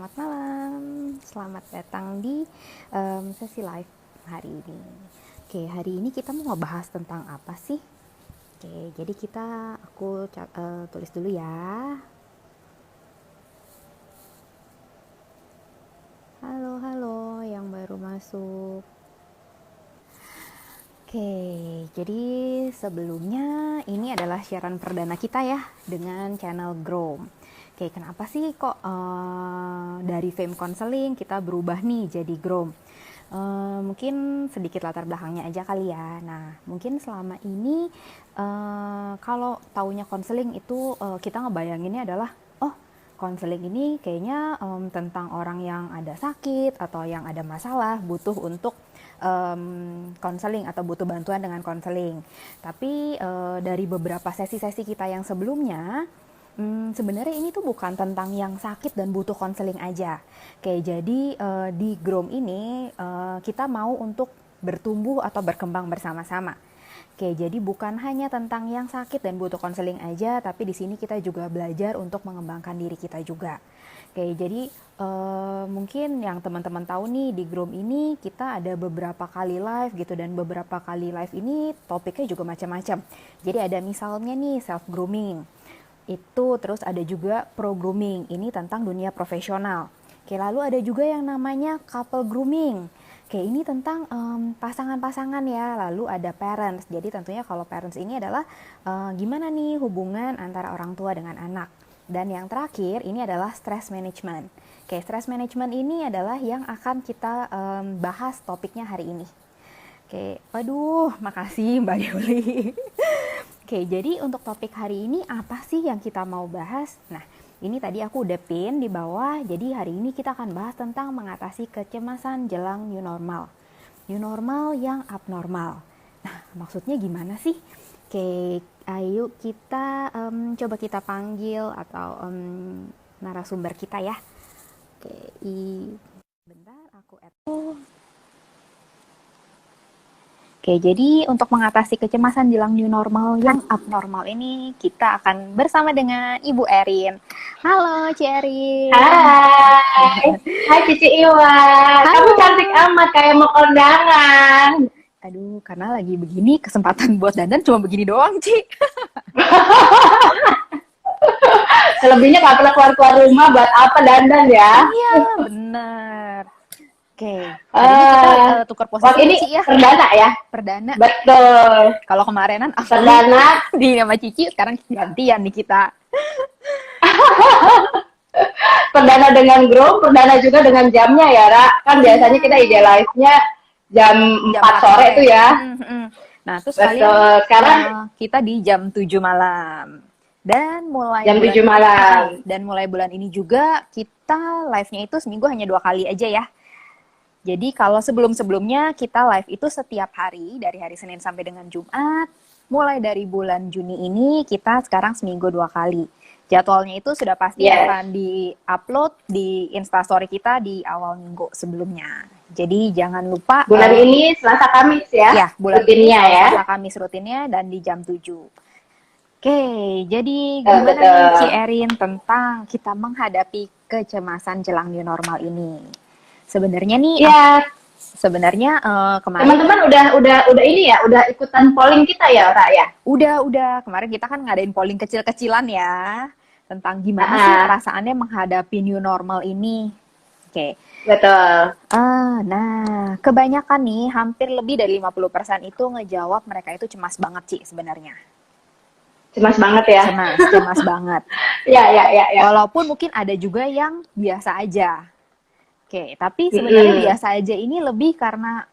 selamat malam. Selamat datang di sesi live hari ini. Oke, hari ini kita mau ngebahas tentang apa sih? Oke, jadi aku tulis dulu ya. Halo, halo yang baru masuk. Oke, jadi sebelumnya ini adalah siaran perdana kita ya dengan channel Grow. Oke, kenapa sih kok dari Fame Counseling kita berubah nih jadi Grow? Mungkin sedikit latar belakangnya aja kali ya. Nah, mungkin selama ini kalau taunya konseling itu kita ngebayanginnya adalah konseling ini kayaknya tentang orang yang ada sakit atau yang ada masalah butuh untuk konseling atau butuh bantuan dengan konseling. Tapi dari beberapa sesi-sesi kita yang sebelumnya, sebenarnya ini tuh bukan tentang yang sakit dan butuh konseling aja. Oke, jadi di Groom ini kita mau untuk bertumbuh atau berkembang bersama-sama. Oke, jadi bukan hanya tentang yang sakit dan butuh konseling aja, tapi di sini kita juga belajar untuk mengembangkan diri kita juga. Oke, jadi mungkin yang teman-teman tahu nih di Groom ini kita ada beberapa kali live gitu, dan beberapa kali live ini topiknya juga macam-macam. Jadi ada misalnya nih self grooming. Itu terus ada juga pro grooming, ini tentang dunia profesional. Oke, lalu ada juga yang namanya couple grooming. Oke, ini tentang pasangan-pasangan ya. Lalu ada parents, jadi tentunya kalau parents ini adalah gimana nih hubungan antara orang tua dengan anak. Dan yang terakhir ini adalah stress management. Oke, stress management ini adalah yang akan kita bahas topiknya hari ini. Oke, waduh, makasih Mbak Yuli. Oke, jadi untuk topik hari ini apa sih yang kita mau bahas? Nah, ini tadi aku udah pin di bawah. Jadi hari ini kita akan bahas tentang mengatasi kecemasan jelang new normal. New normal yang abnormal. Nah, maksudnya gimana sih? Oke, ayo kita coba kita panggil atau narasumber kita ya. Oke, bentar aku add. Oke, jadi untuk mengatasi kecemasan jelang new normal yang abnormal ini, kita akan bersama dengan Ibu Erin. Halo, Ci Erin. Hai, hai Cici Iwa. Kamu cantik amat kayak mau kondangan. Aduh, karena lagi begini, kesempatan buat dandan cuma begini doang, Ci. Selebihnya gak pernah keluar-keluar rumah, buat apa dandan ya? Iya, bener. Oke, hari ini kita tukar posisi ini Ci ya. perdana ya? Perdana. Betul. Kalau kemarinan perdana di nama Cici, sekarang gantian nih kita. Perdana dengan Grow, perdana juga dengan jamnya ya, Ra. Kan biasanya kita IG live-nya jam 4 sore tuh ya. Nah, terus sekarang kita di jam 7 malam. Dan mulai jam 7 malam. Dan mulai bulan ini juga kita live-nya itu seminggu hanya 2 kali aja ya. Jadi kalau sebelum-sebelumnya kita live itu setiap hari dari hari Senin sampai dengan Jumat. Mulai dari bulan Juni ini kita sekarang seminggu 2 kali. Jadwalnya itu sudah pasti akan di-upload di Instastory kita di awal minggu sebelumnya. Jadi jangan lupa. Bulan ini Selasa Kamis ya? Ya, bulan rutinnya ini ya. Selasa Kamis rutinnya dan di jam 7. Oke, jadi gimana nih Ci Erin tentang kita menghadapi kecemasan jelang new normal ini? Sebenarnya nih, sebenarnya kemarin teman-teman udah ini ya, udah ikutan polling kita ya, Ra ya? Udah. Kemarin kita kan ngadain polling kecil-kecilan ya tentang gimana sih perasaannya menghadapi new normal ini. Oke. Betul. Nah, kebanyakan nih hampir lebih dari 50% itu ngejawab mereka itu cemas banget sih sebenarnya. Cemas banget ya? Cemas banget. Ya. Walaupun mungkin ada juga yang biasa aja. Oke, tapi sebenarnya biasa aja ini lebih karena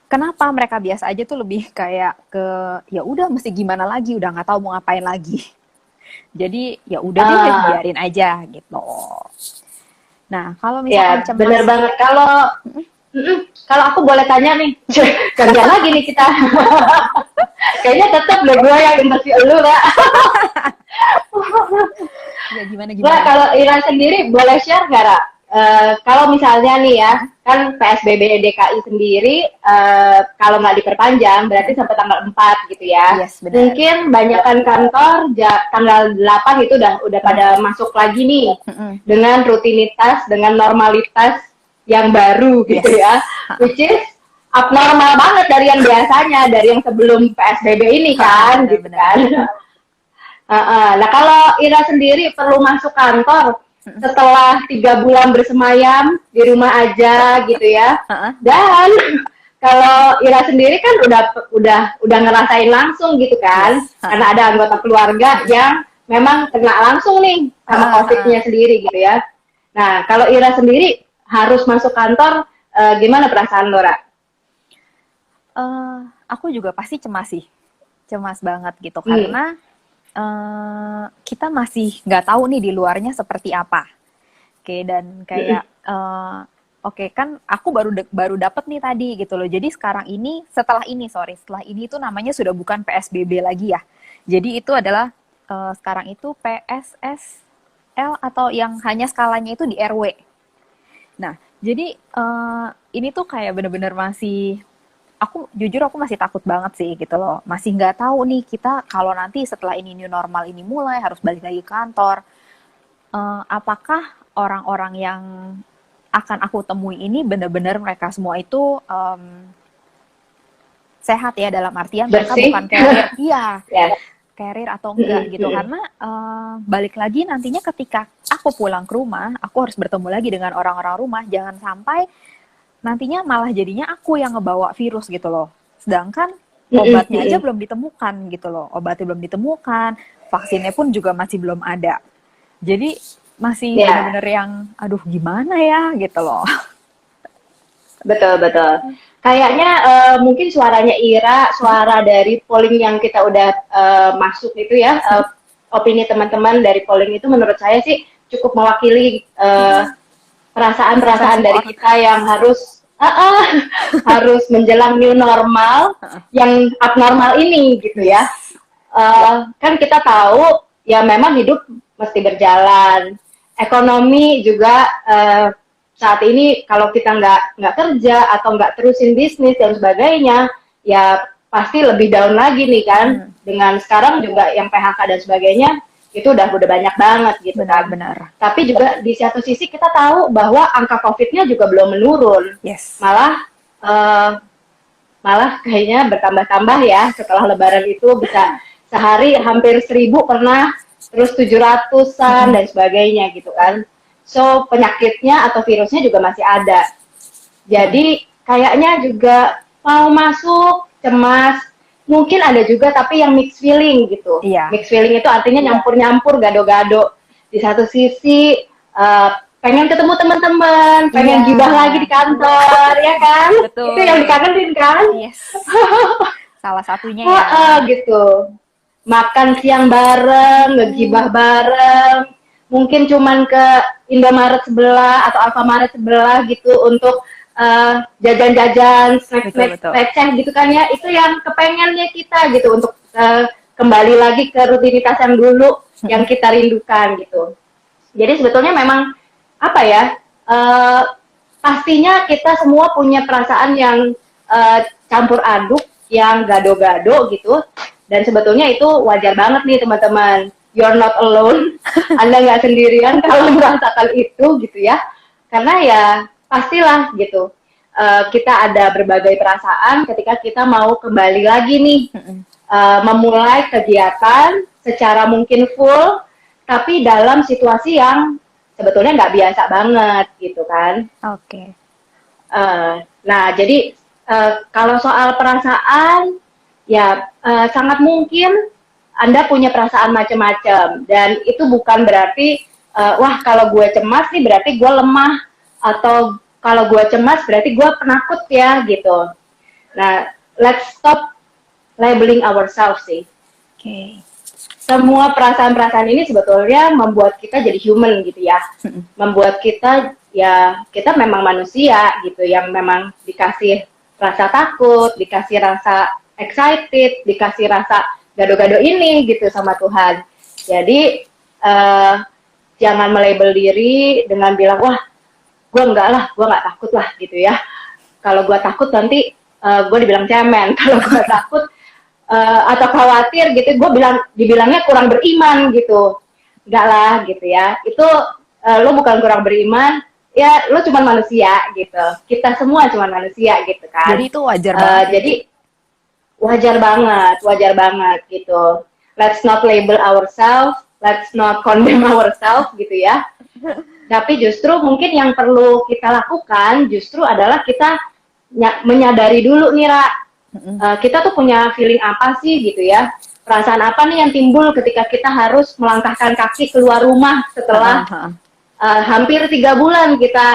kenapa mereka biasa aja tuh lebih kayak ke ya udah mesti gimana lagi, udah nggak tahu mau ngapain lagi. Jadi ya udah deh biarin aja gitu. Nah, kalau misalkan cemas, bener banget. Kalau aku boleh tanya nih, kerja lagi nih kita. Kayaknya tetap deh gue yang interview lu, Ra. Ya gimana? Nah, kalau Ira sendiri boleh share nggak, Ra? kalau misalnya nih ya, kan PSBB DKI sendiri kalau nggak diperpanjang berarti sampai tanggal 4 gitu ya. Yes, benar. Mungkin banyakkan kantor tanggal 8 itu udah pada masuk lagi nih dengan rutinitas, dengan normalitas yang baru gitu ya. Which is abnormal banget dari yang biasanya, dari yang sebelum PSBB ini kan, gitu kan. Nah kalau Ira sendiri perlu masuk kantor setelah 3 bulan bersemayam di rumah aja gitu ya. Dan kalau Ira sendiri kan udah ngerasain langsung gitu kan, karena ada anggota keluarga yang memang kena langsung nih sama COVID-nya sendiri gitu ya. Nah kalau Ira sendiri harus masuk kantor, gimana perasaan Lora? Aku juga pasti cemas sih, cemas banget gitu karena kita masih nggak tahu nih di luarnya seperti apa. Oke, dan kayak kan aku baru dapet nih tadi gitu loh. Jadi sekarang ini setelah ini itu namanya sudah bukan PSBB lagi ya. Jadi itu adalah sekarang itu PSSL atau yang hanya skalanya itu di RW. Nah, jadi ini tuh kayak bener-bener jujur aku masih takut banget sih gitu loh. Masih nggak tahu nih kita kalau nanti setelah ini new normal ini mulai harus balik lagi ke kantor. Apakah orang-orang yang akan aku temui ini benar-benar mereka semua itu sehat ya, dalam artian mereka bukan carrier, carrier atau enggak gitu. Karena balik lagi nantinya ketika aku pulang ke rumah, aku harus bertemu lagi dengan orang-orang rumah. Jangan sampai nantinya malah jadinya aku yang ngebawa virus gitu loh. Sedangkan obatnya aja belum ditemukan gitu loh. Obatnya belum ditemukan, vaksinnya pun juga masih belum ada. Jadi masih benar-benar yang aduh gimana ya gitu loh. Betul. Kayaknya mungkin suaranya Ira, suara dari polling yang kita udah masuk itu ya, opini teman-teman dari polling itu menurut saya sih cukup mewakili perasaan-perasaan dari kita yang harus menjelang new normal yang abnormal ini gitu ya. Kan kita tahu ya memang hidup mesti berjalan, ekonomi juga saat ini kalau kita nggak kerja atau nggak terusin bisnis dan sebagainya ya pasti lebih down lagi nih kan. Dengan sekarang juga yang PHK dan sebagainya itu udah banyak banget gitu kan. Benar. Tapi juga di satu sisi kita tahu bahwa angka COVID-nya juga belum menurun. Yes. Malah kayaknya bertambah-tambah ya. Setelah Lebaran itu bisa sehari hampir 1.000 pernah, terus 700-an dan sebagainya gitu kan. So penyakitnya atau virusnya juga masih ada. Jadi kayaknya juga mau masuk cemas. Mungkin ada juga tapi yang mixed feeling gitu. Mixed feeling itu artinya nyampur-nyampur, gado-gado. Di satu sisi pengen ketemu teman-teman, pengen gibah lagi di kantor, ya kan? Betul. Itu yang dikangenin kan? Yes. Salah satunya ya. Gitu. Makan siang bareng, ngegibah bareng. Mungkin cuman ke Indomaret sebelah atau Alfamaret sebelah gitu untuk jajan-jajan, snack receh gitu kan ya, itu yang kepengennya kita gitu untuk kembali lagi ke rutinitas yang dulu yang kita rindukan gitu. Jadi sebetulnya memang apa ya, pastinya kita semua punya perasaan yang campur aduk, yang gado-gado gitu, dan sebetulnya itu wajar banget nih teman-teman. You're not alone, Anda nggak sendirian kalau merasakan itu gitu ya, karena ya pastilah gitu, kita ada berbagai perasaan ketika kita mau kembali lagi nih, memulai kegiatan secara mungkin full, tapi dalam situasi yang sebetulnya nggak biasa banget gitu kan. Oke. Nah jadi kalau soal perasaan, ya sangat mungkin Anda punya perasaan macam-macam, dan itu bukan berarti wah kalau gue cemas nih berarti gue lemah, atau kalau gue cemas berarti gue penakut ya gitu. Nah, let's stop labeling ourselves sih. Oke. Semua perasaan-perasaan ini sebetulnya membuat kita jadi human gitu ya. Membuat kita ya, kita memang manusia gitu, yang memang dikasih rasa takut, dikasih rasa excited, dikasih rasa gado-gado ini gitu sama Tuhan. Jadi jangan melabel diri dengan bilang wah gue enggak lah, gue nggak takut lah gitu ya. Kalau gue takut nanti gue dibilang cemen. Kalau gue takut atau khawatir gitu, dibilangnya kurang beriman gitu. Enggak lah gitu ya. Itu lo bukan kurang beriman, ya lo cuma manusia gitu. Kita semua cuma manusia gitu kan. Jadi itu wajar banget. Jadi wajar banget gitu. Let's not label ourselves, let's not condemn ourselves gitu ya. Tapi justru mungkin yang perlu kita lakukan justru adalah kita menyadari dulu nih, Ra. Kita tuh punya feeling apa sih gitu ya. Perasaan apa nih yang timbul ketika kita harus melangkahkan kaki keluar rumah setelah hampir 3 bulan kita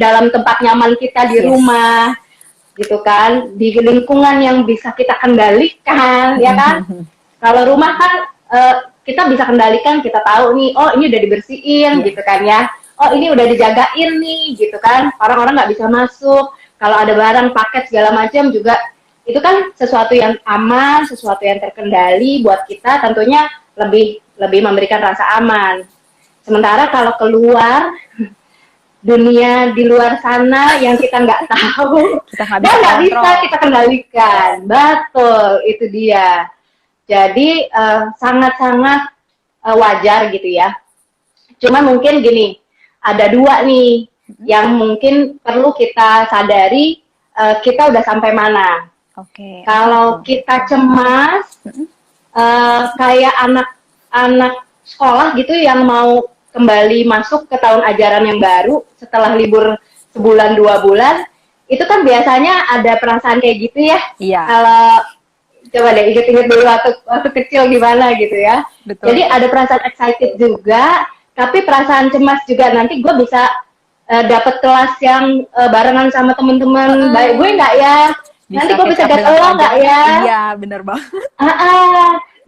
dalam tempat nyaman kita di rumah, gitu kan, di lingkungan yang bisa kita kendalikan, ya kan? Kalau rumah kan kita bisa kendalikan, kita tahu nih, oh ini udah dibersihin, gitu kan ya. Oh ini udah dijagain nih, gitu kan. Orang-orang nggak bisa masuk. Kalau ada barang, paket segala macam juga, itu kan sesuatu yang aman, sesuatu yang terkendali buat kita, tentunya lebih memberikan rasa aman. Sementara kalau keluar dunia di luar sana yang kita nggak tahu, kita nggak bisa kita kendalikan. Betul, itu dia. Jadi sangat-sangat wajar gitu ya. Cuma mungkin gini, ada 2 nih yang mungkin perlu kita sadari, kita udah sampai mana. Kalau kita cemas, kayak anak sekolah gitu yang mau kembali masuk ke tahun ajaran yang baru setelah libur sebulan 2 bulan, itu kan biasanya ada perasaan kayak gitu ya. Iya. Kalau coba deh inget-inget dulu waktu kecil gimana gitu ya. Betul. Jadi ada perasaan excited juga, tapi perasaan cemas juga. Nanti gue bisa dapat kelas yang barengan sama temen-temen baik gue nggak ya? Nanti gue bisa dapat lo nggak ya? Iya, bener banget.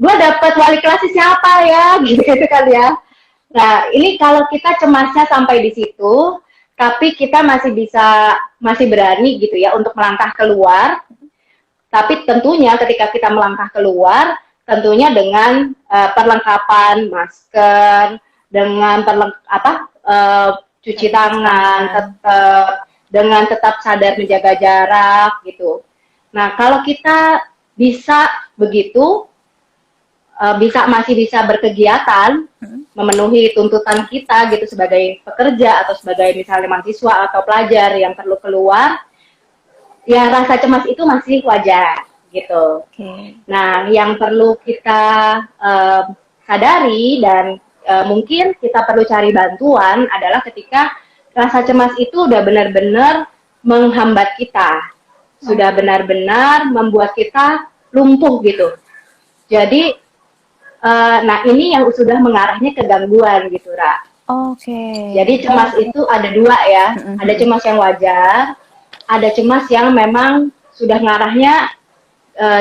Gue dapat wali kelasnya siapa ya? Gitu kan ya. Nah, ini kalau kita cemasnya sampai di situ, tapi kita masih berani gitu ya untuk melangkah keluar. Tapi tentunya ketika kita melangkah keluar, tentunya dengan perlengkapan masker, dengan cuci tangan, dengan tetap sadar menjaga jarak gitu. Nah, kalau kita bisa begitu, masih bisa berkegiatan, memenuhi tuntutan kita gitu sebagai pekerja atau sebagai misalnya mahasiswa atau pelajar yang perlu keluar, ya rasa cemas itu masih wajar gitu. Nah, yang perlu kita sadari dan mungkin kita perlu cari bantuan adalah ketika rasa cemas itu udah benar-benar menghambat kita, sudah benar-benar membuat kita lumpuh gitu. Jadi nah ini yang sudah mengarahnya ke gangguan gitu, Ra. Jadi cemas itu ada 2 ya. Ada cemas yang wajar, ada cemas yang memang sudah ngarahnya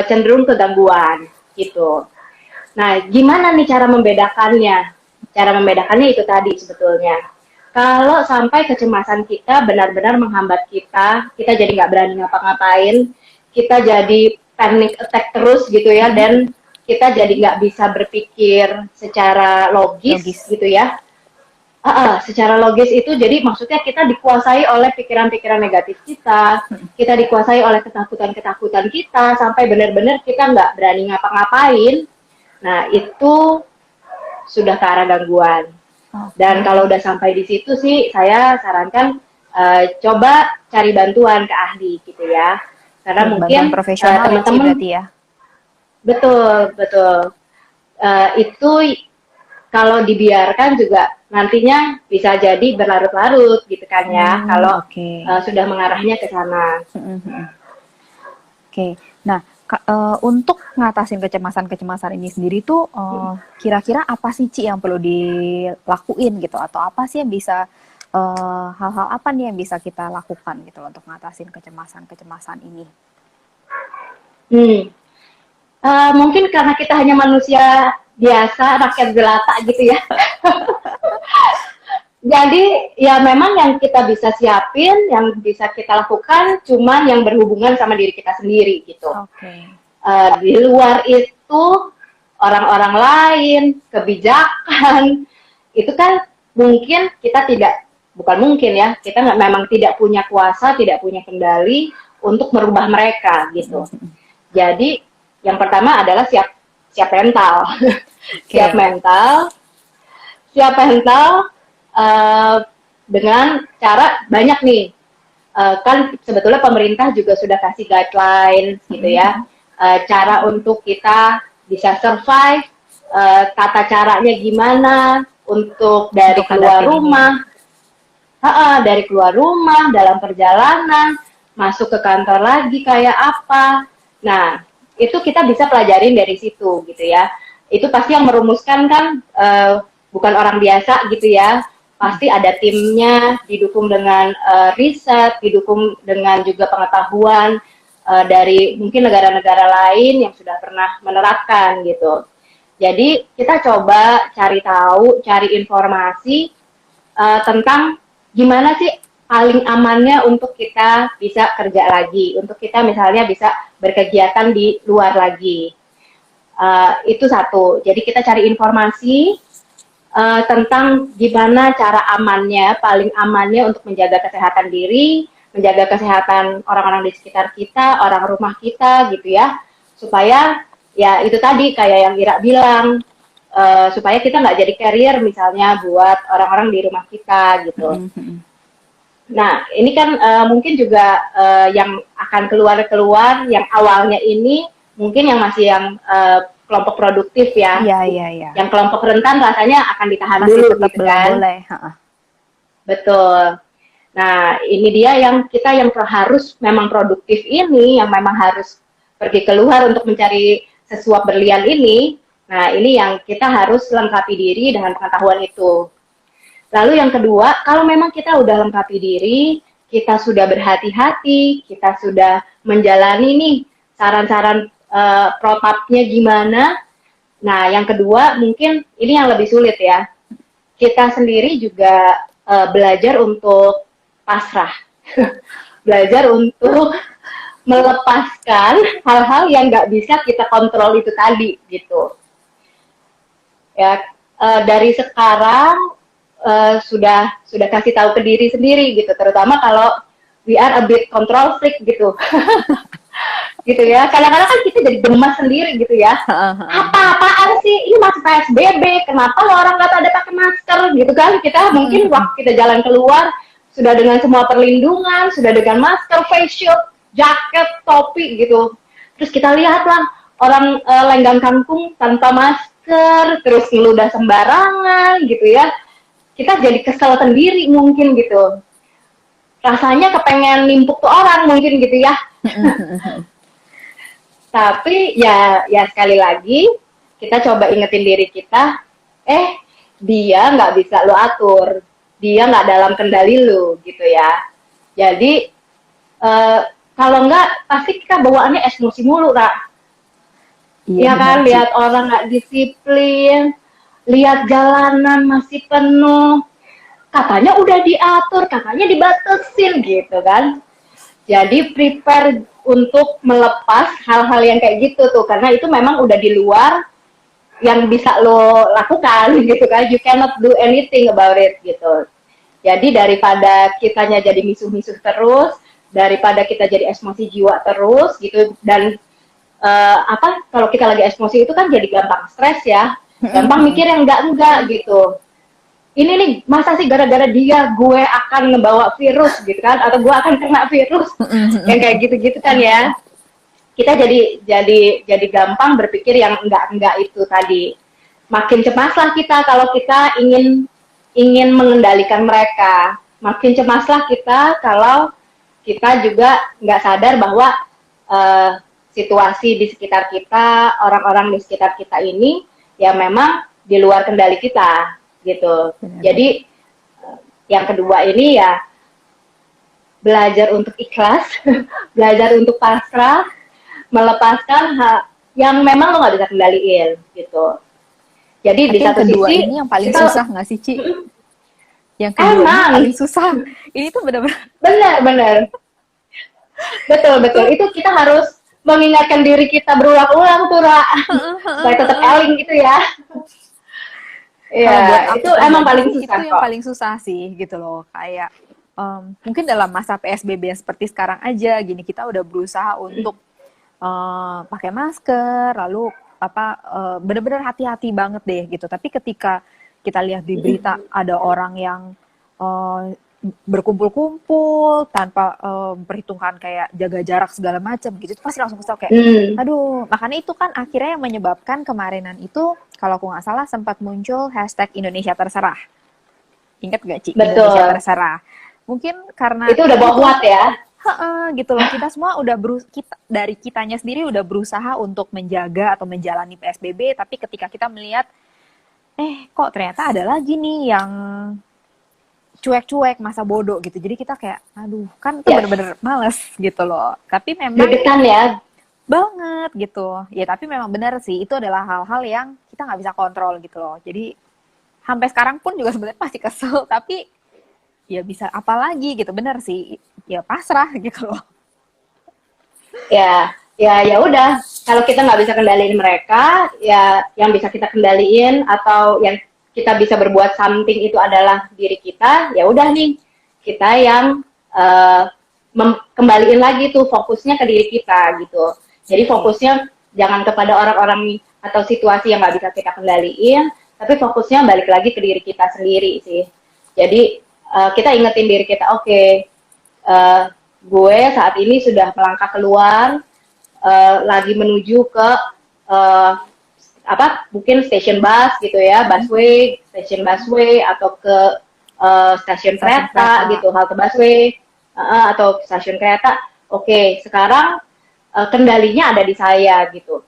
cenderung ke gangguan gitu. Nah, gimana nih cara membedakannya? Cara membedakannya itu tadi sebetulnya. Kalau sampai kecemasan kita benar-benar menghambat kita jadi nggak berani ngapa-ngapain, kita jadi panic attack terus gitu ya, dan kita jadi nggak bisa berpikir secara logis gitu ya. Secara logis itu jadi maksudnya kita dikuasai oleh pikiran-pikiran negatif kita dikuasai oleh ketakutan-ketakutan kita, sampai benar-benar kita nggak berani ngapa-ngapain. Nah, itu sudah ke arah gangguan. Dan kalau udah sampai di situ sih, saya sarankan coba cari bantuan ke ahli gitu ya. Karena mungkin profesional teman-teman ya. Betul. Itu kalau dibiarkan juga nantinya bisa jadi berlarut-larut gitu kan ya, kalau sudah mengarahnya ke sana. Nah, untuk ngatasin kecemasan ini sendiri tuh, kira-kira apa sih, Ci, yang perlu dilakuin gitu, atau apa sih yang bisa hal-hal apa nih yang bisa kita lakukan gitu untuk ngatasin kecemasan ini? Mungkin karena kita hanya manusia biasa, rakyat jelata gitu ya. Jadi ya memang yang kita bisa siapin, yang bisa kita lakukan cuman yang berhubungan sama diri kita sendiri gitu. Di luar itu orang-orang lain, kebijakan, itu kan mungkin kita bukan mungkin ya, kita memang tidak punya kuasa, tidak punya kendali untuk merubah mereka gitu. Jadi yang pertama adalah siap mental. Siap mental dengan cara banyak nih. Kan sebetulnya pemerintah juga sudah kasih guidelines gitu ya, cara untuk kita bisa survive, tata caranya gimana untuk dari keluar rumah, dari keluar rumah, dalam perjalanan, masuk ke kantor lagi kayak apa. Nah, itu kita bisa pelajarin dari situ gitu ya. Itu pasti yang merumuskan kan bukan orang biasa gitu ya. Pasti ada timnya, didukung dengan riset, didukung dengan juga pengetahuan dari mungkin negara-negara lain yang sudah pernah menerapkan gitu. Jadi kita coba cari tahu, cari informasi tentang gimana sih paling amannya untuk kita bisa kerja lagi, untuk kita misalnya bisa berkegiatan di luar lagi. Itu satu. Jadi kita cari informasi tentang gimana cara amannya, paling amannya untuk menjaga kesehatan diri, menjaga kesehatan orang-orang di sekitar kita, orang rumah kita gitu ya, supaya ya itu tadi kayak yang Ira bilang, supaya kita nggak jadi carrier misalnya buat orang-orang di rumah kita gitu. Nah ini kan mungkin juga yang akan keluar yang awalnya ini mungkin yang masih yang kelompok produktif ya. Iya. Yang kelompok rentan rasanya akan ditahan masih dulu gitu kan. Boleh. Betul. Nah, ini dia yang kita yang harus memang produktif ini, yang memang harus pergi keluar untuk mencari sesuap berlian ini. Nah, ini yang kita harus lengkapi diri dengan pengetahuan itu. Lalu yang kedua, kalau memang kita udah lengkapi diri, kita sudah berhati-hati, kita sudah menjalani nih saran-saran protapnya gimana. Nah, yang kedua mungkin ini yang lebih sulit ya. Kita sendiri juga belajar untuk pasrah. Belajar untuk melepaskan hal-hal yang nggak bisa kita kontrol itu tadi gitu. Ya, dari sekarang sudah kasih tahu ke diri sendiri gitu, terutama kalau we are a bit control freak gitu. Gitu ya, kadang-kadang kan kita jadi gemas sendiri gitu ya. Apa-apaan sih, ini masih PSBB, kenapa orang nggak ada pakai masker gitu kan. Kita mungkin waktu kita jalan keluar sudah dengan semua perlindungan, sudah dengan masker, face shield, jaket, topi gitu. Terus kita lihatlah orang lenggang kangkung tanpa masker, terus ngeludah sembarangan gitu ya. Kita jadi kesel sendiri mungkin gitu. Rasanya kepengen nimpuk tuh orang mungkin gitu ya. Tapi ya sekali lagi kita coba ingetin diri kita, dia nggak bisa lo atur, dia nggak dalam kendali lo gitu ya. Jadi kalau nggak pasti kita bawaannya emosi mulu, Ra. Iya kan, lihat orang nggak disiplin, lihat jalanan masih penuh, katanya udah diatur, katanya dibatasin gitu kan. Jadi prepare untuk melepas hal-hal yang kayak gitu tuh, karena itu memang udah di luar yang bisa lo lakukan gitu kan. You cannot do anything about it gitu. Jadi daripada kitanya jadi misuh-misuh terus, daripada kita jadi emosi jiwa terus gitu, dan kalau kita lagi emosi itu kan jadi gampang stres ya, gampang mikir yang enggak gitu. Ini nih, masa sih gara-gara dia gue akan ngebawa virus gitu kan, atau gue akan kena virus, yang kayak gitu-gitu kan ya. Kita jadi gampang berpikir yang enggak itu tadi. Makin cemaslah kita kalau kita ingin mengendalikan mereka. Makin cemaslah kita kalau kita juga nggak sadar bahwa situasi di sekitar kita, orang-orang di sekitar kita ini ya memang di luar kendali kita. Gitu. Jadi yang kedua ini ya belajar untuk ikhlas, belajar untuk pasrah, melepaskan yang memang lo nggak bisa kendaliin gitu. Jadi di satu kedua sisi ini yang paling susah nggak sih, Ci? Yang kedua ini paling susah. Ini tuh benar-benar. Betul. Itu kita harus mengingatkan diri kita berulang-ulang tuh, Ra. Supaya tetap eling gitu ya. Iya, Kalau buat aku itu emang pribadi paling sih susah itu yang kok. paling susah sih gitu loh. Kayak mungkin dalam masa PSBB yang seperti sekarang aja gini kita udah berusaha untuk pakai masker, lalu apa bener-bener hati-hati banget deh gitu. Tapi ketika kita lihat di berita ada orang yang eh, berkumpul-kumpul tanpa memperhitungkan kayak jaga jarak segala macam gitu, itu pasti langsung kesel kayak, Hmm, aduh, makanya itu kan akhirnya yang menyebabkan kemarinan itu, kalau aku nggak salah sempat muncul hashtag Indonesia Terserah. Ingat gak Ci, Indonesia betul. Terserah? Mungkin karena Itu udah ya itu, bawat ya. gitu loh, kita semua udah dari kitanya sendiri udah berusaha untuk menjaga atau menjalani PSBB, tapi ketika kita melihat, kok ternyata ada lagi nih yang cuek-cuek masa bodoh gitu. Jadi kita kayak, aduh, kan itu Yes. bener-bener males gitu loh. Tapi memang Deg-degan ya. banget gitu. Ya tapi memang benar sih, itu adalah hal-hal yang kita nggak bisa kontrol gitu loh. Jadi sampai sekarang pun juga sebenarnya masih kesel, tapi ya bisa apa lagi gitu, bener sih. Ya pasrah gitu loh. Ya, ya udah. Kalau kita nggak bisa kendaliin mereka, ya yang bisa kita kendaliin atau yang kita bisa berbuat something itu adalah diri kita. Ya udah nih, kita yang kembaliin lagi tuh fokusnya ke diri kita gitu. Jadi fokusnya jangan kepada orang-orang atau situasi yang nggak bisa kita kendaliin, tapi fokusnya balik lagi ke diri kita sendiri sih. Jadi kita ingetin diri kita, oke, gue saat ini sudah melangkah keluar, lagi menuju ke uh, mungkin stasiun bus gitu ya, busway, stasiun busway atau ke stasiun Stasiun kereta kereta. gitu, halte busway atau stasiun kereta. Oke, sekarang kendalinya ada di saya gitu.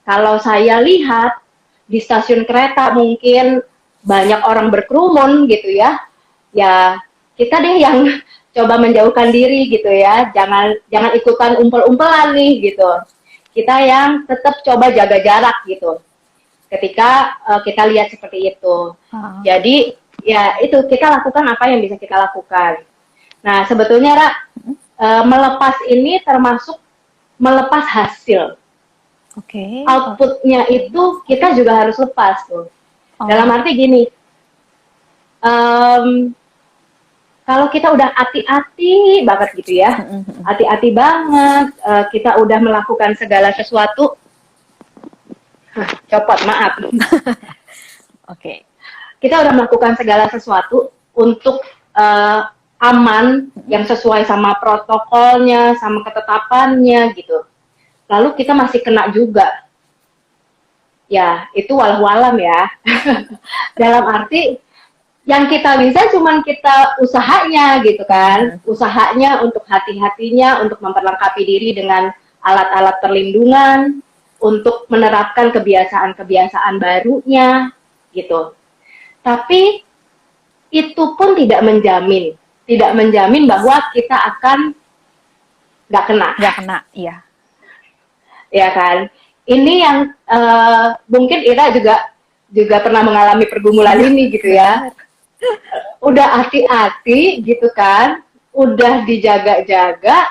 Kalau saya lihat di stasiun kereta mungkin banyak orang berkerumun gitu ya, ya kita deh yang coba menjauhkan diri gitu ya, jangan ikutan umpel-umpelan nih gitu. Kita yang tetap coba jaga jarak gitu ketika kita lihat seperti itu. Jadi ya itu kita lakukan apa yang bisa kita lakukan. Nah sebetulnya Ra, melepas ini termasuk melepas hasil. Oke. Outputnya itu kita juga harus lepas tuh. Dalam arti gini, kalau kita udah hati-hati banget gitu ya, hati-hati banget, kita udah melakukan segala sesuatu, copot maaf. Oke. Kita udah melakukan segala sesuatu untuk aman, yang sesuai sama protokolnya, sama ketetapannya gitu. Lalu kita masih kena juga. Ya, itu walau-walam ya. Dalam arti yang kita bisa cuman kita usahanya gitu kan, usahanya untuk hati-hatinya, untuk memperlengkapi diri dengan alat-alat perlindungan, untuk menerapkan kebiasaan-kebiasaan barunya gitu. Tapi itu pun tidak menjamin bahwa kita akan nggak kena, iya. Ya kan? Ini yang mungkin Ira juga pernah mengalami pergumulan ini gitu ya. Udah hati-hati gitu kan, udah dijaga-jaga,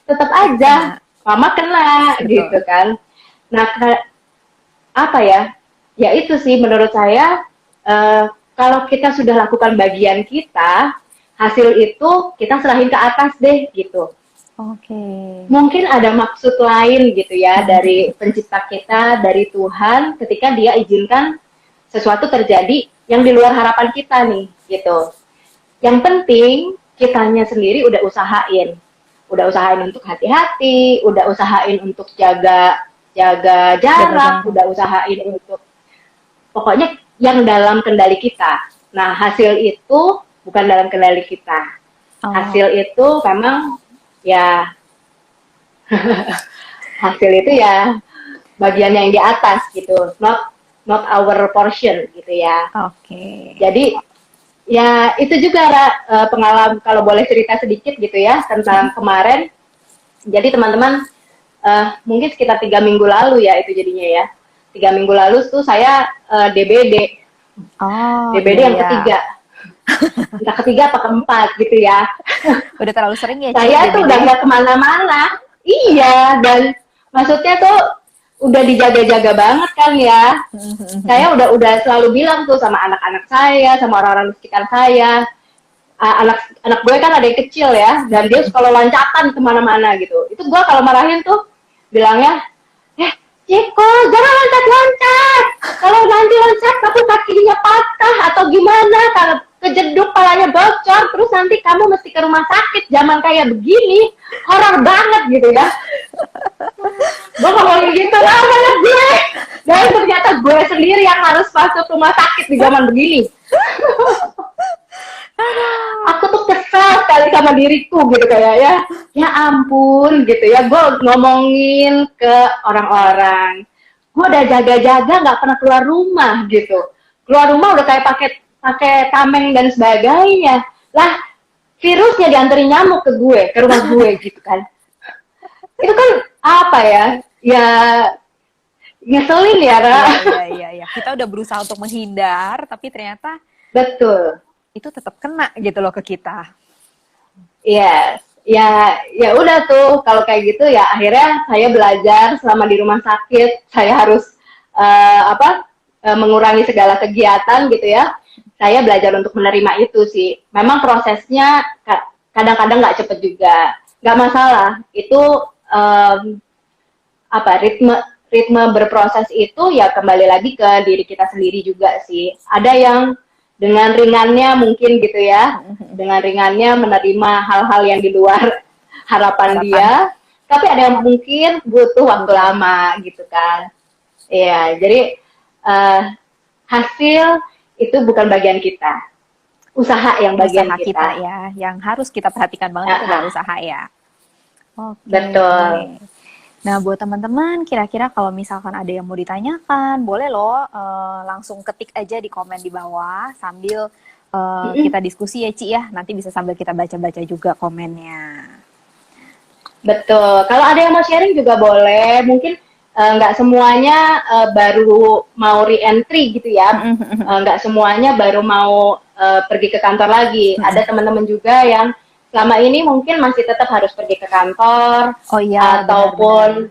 tetap aja mama kena. Betul. Gitu kan. Nah, apa ya? Ya itu sih menurut saya, kalau kita sudah lakukan bagian kita, hasil itu kita serahin ke atas deh gitu. Oke. Mungkin ada maksud lain gitu ya dari pencipta kita, dari Tuhan, ketika Dia izinkan sesuatu terjadi yang di luar harapan kita nih, gitu. Yang penting kitanya sendiri udah usahain untuk hati-hati, udah usahain untuk jaga jarak, udah usahain untuk pokoknya yang dalam kendali kita. Nah hasil itu bukan dalam kendali kita. Hasil itu memang ya hasil itu ya bagian yang di atas gitu, not our portion gitu ya. Oke. Jadi ya itu juga pengalaman, kalau boleh cerita sedikit gitu ya tentang kemarin. Jadi teman-teman mungkin sekitar 3 minggu lalu ya itu jadinya ya. 3 minggu lalu tuh saya DBD. DBD yang ketiga. Entah ketiga apa keempat gitu ya. Udah terlalu sering ya. Saya tuh udah nggak kemana-mana. Iya, dan maksudnya tuh udah dijaga-jaga banget kan ya. Saya udah selalu bilang tuh sama anak-anak saya, sama orang-orang di sekitar saya. Anak gue kan ada yang kecil ya, dan dia kalau loncatan kemana-mana gitu. Itu gue kalau marahin tuh bilangnya, Ciko, jangan loncat-loncat. Kalau nanti loncat tapi kakinya patah atau gimana, kalau kejeduk palanya bocor, terus nanti kamu mesti ke rumah sakit. Zaman kayak begini, horor banget gitu ya. Gue ngomongin gitu lah banget gue. Dan ternyata gue sendiri yang harus masuk rumah sakit di zaman begini. Aku tuh kesal sekali sama diriku gitu kayak ya ampun gitu ya, gue ngomongin ke orang-orang, gue udah jaga-jaga nggak pernah keluar rumah gitu, keluar rumah udah kayak pakai tameng dan sebagainya lah, virusnya dianterin nyamuk ke rumah gue gitu kan. Itu kan apa ya ngeselin ya, Ra. Iya. Kita udah berusaha untuk menghindar, tapi ternyata Betul. itu tetap kena gitu loh ke kita. Iya, ya udah tuh kalau kayak gitu ya akhirnya saya belajar selama di rumah sakit, saya harus mengurangi segala kegiatan gitu ya. Saya belajar untuk menerima itu sih. Memang prosesnya kadang-kadang nggak cepet juga, nggak masalah. Itu ritme berproses itu ya kembali lagi ke diri kita sendiri juga sih. Ada yang dengan ringannya mungkin gitu ya, dengan ringannya menerima hal-hal yang di luar harapan dia, tapi ada yang mungkin butuh waktu lama gitu kan. Iya, jadi hasil itu bukan bagian kita, usaha yang bagian usaha kita ya, yang harus kita perhatikan banget itu adalah usaha ya. Oke. Betul. Nah, buat teman-teman, kira-kira kalau misalkan ada yang mau ditanyakan, boleh loh langsung ketik aja di komen di bawah sambil kita diskusi ya, Ci ya. Nanti bisa sambil kita baca-baca juga komennya. Betul. Kalau ada yang mau sharing juga boleh. Mungkin nggak semuanya baru mau re-entry gitu ya. Nggak semuanya baru mau pergi ke kantor lagi. Ada teman-teman juga yang selama ini mungkin masih tetap harus pergi ke kantor, ataupun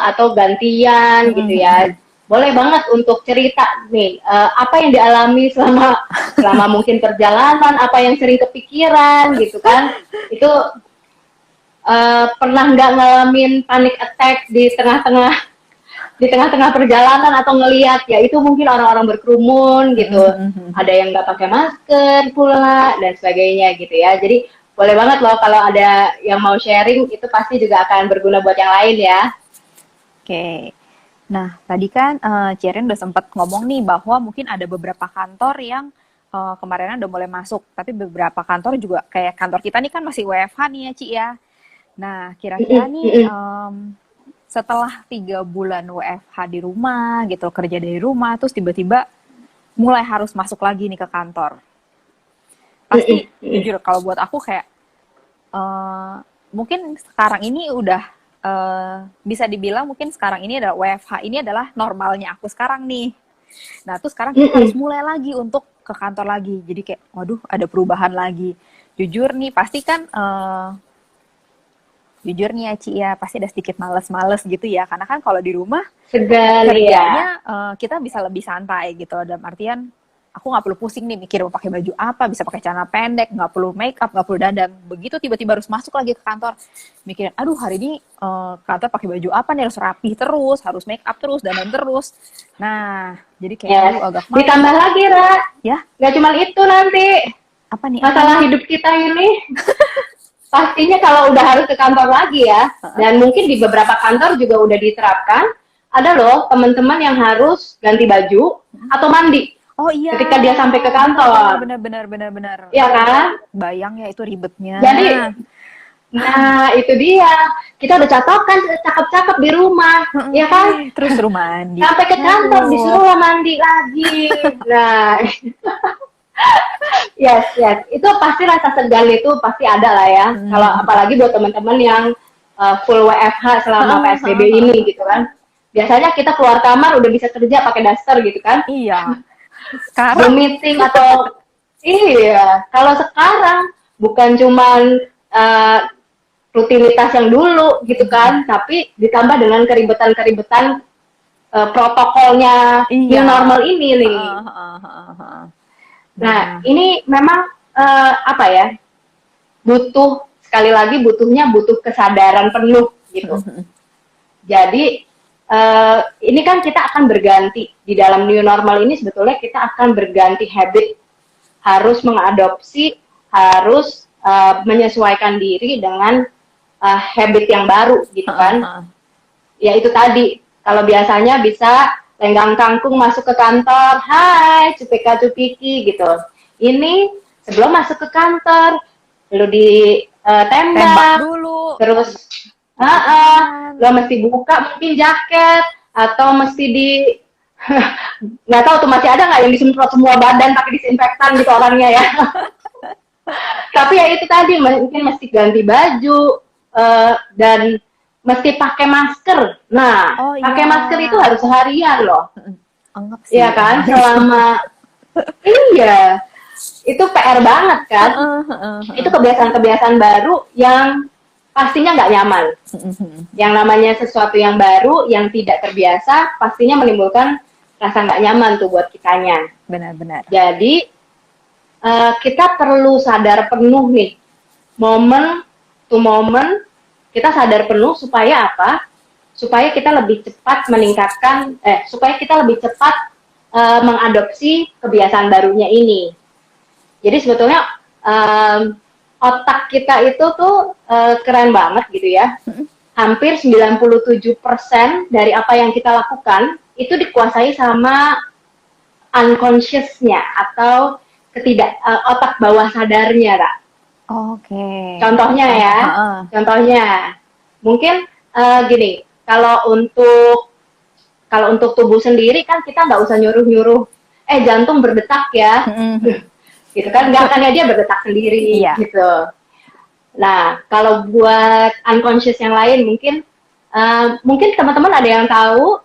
atau gantian gitu ya. Boleh banget untuk cerita nih apa yang dialami selama mungkin perjalanan, apa yang sering kepikiran gitu kan. Itu pernah nggak ngalamin panic attack di tengah-tengah perjalanan atau ngelihat ya itu mungkin orang-orang berkerumun gitu, ada yang nggak pakai masker pula dan sebagainya gitu ya. Jadi boleh banget loh kalau ada yang mau sharing, itu pasti juga akan berguna buat yang lain ya. Oke. Nah, tadi kan Cirin udah sempat ngomong nih bahwa mungkin ada beberapa kantor yang kemarin udah mulai masuk, tapi beberapa kantor juga kayak kantor kita nih kan masih WFH nih ya, Ci ya. Nah, kira-kira nih setelah 3 bulan WFH di rumah gitu, kerja dari rumah, terus tiba-tiba mulai harus masuk lagi nih ke kantor. Pasti jujur kalau buat aku kayak mungkin sekarang ini udah bisa dibilang mungkin sekarang ini adalah WFH ini adalah normalnya aku sekarang nih. Nah, terus sekarang kita harus mulai lagi untuk ke kantor lagi. Jadi kayak, waduh, ada perubahan lagi. Jujur nih, pasti kan jujur nih ya, Ci ya, pasti ada sedikit males-males gitu ya. Karena kan kalau di rumah kerjanya kita bisa lebih santai gitu. Dalam artian aku nggak perlu pusing nih mikir mau pakai baju apa, bisa pakai celana pendek, nggak perlu make up, nggak perlu dandan. Begitu tiba-tiba harus masuk lagi ke kantor, mikirin, aduh hari ini kantor pakai baju apa nih, harus rapi terus, harus make up terus, dandan terus. Nah, jadi kayak agak malu. Ditambah lagi, Ra. Ya? Nggak cuma itu nanti. Apa nih? Masalah hidup kita ini. Pastinya kalau udah harus ke kantor lagi ya, dan mungkin di beberapa kantor juga udah diterapkan, ada loh teman-teman yang harus ganti baju atau mandi. Oh iya. Ketika dia sampai ke kantor. Benar. Iya kan? Bayang ya itu ribetnya. Jadi, nah itu dia. Kita udah catokan cakep-cakep di rumah, ya kan? Terus suruh mandi. Sampai ke kantor disuruh mandi lagi. Nah, yes. Itu pasti rasa segan itu pasti ada lah ya. Kalau apalagi buat teman-teman yang full WFH selama PSBB ini gitu kan. Biasanya kita keluar kamar udah bisa kerja pakai daster gitu kan. Iya. Sekarang meeting kalau sekarang bukan cuman rutinitas yang dulu gitu kan, tapi ditambah dengan keribetan-keribetan protokolnya new normal ini nih. Nah, ini memang apa ya? Butuh kesadaran penuh gitu. Jadi ini kan kita akan berganti di dalam new normal ini, sebetulnya kita akan berganti habit, harus mengadopsi, harus menyesuaikan diri dengan habit yang baru gitu kan. Ya itu tadi, kalau biasanya bisa lenggang kangkung masuk ke kantor, hai cupika cupiki gitu. Ini sebelum masuk ke kantor, lu ditembak dulu. Terus lo mesti buka mungkin jaket, atau mesti nggak tahu tuh masih ada nggak yang disemprot semua badan pakai disinfektan gitu orangnya ya. Tapi ya itu tadi, mungkin mesti ganti baju, dan mesti pakai masker. Nah, pakai masker itu harus seharian loh. Iya kan, selama iya, itu PR banget kan. Itu kebiasaan-kebiasaan baru yang pastinya nggak nyaman. Yang namanya sesuatu yang baru, yang tidak terbiasa, pastinya menimbulkan rasa nggak nyaman tuh buat kitanya. Benar-benar. Jadi kita perlu sadar penuh nih, moment to moment, kita sadar penuh supaya apa? Supaya kita lebih cepat supaya kita lebih cepat mengadopsi kebiasaan barunya ini. Jadi sebetulnya otak kita itu tuh keren banget gitu ya. Hampir 97% dari apa yang kita lakukan itu dikuasai sama unconscious-nya atau otak bawah sadarnya, Kak. Oke. Contohnya ya, contohnya mungkin gini, kalau untuk tubuh sendiri kan kita nggak usah nyuruh-nyuruh, jantung berdetak ya, gitu kan, nggak akan dia berdetak sendiri, gitu. Nah, kalau buat unconscious yang lain, mungkin teman-teman ada yang tahu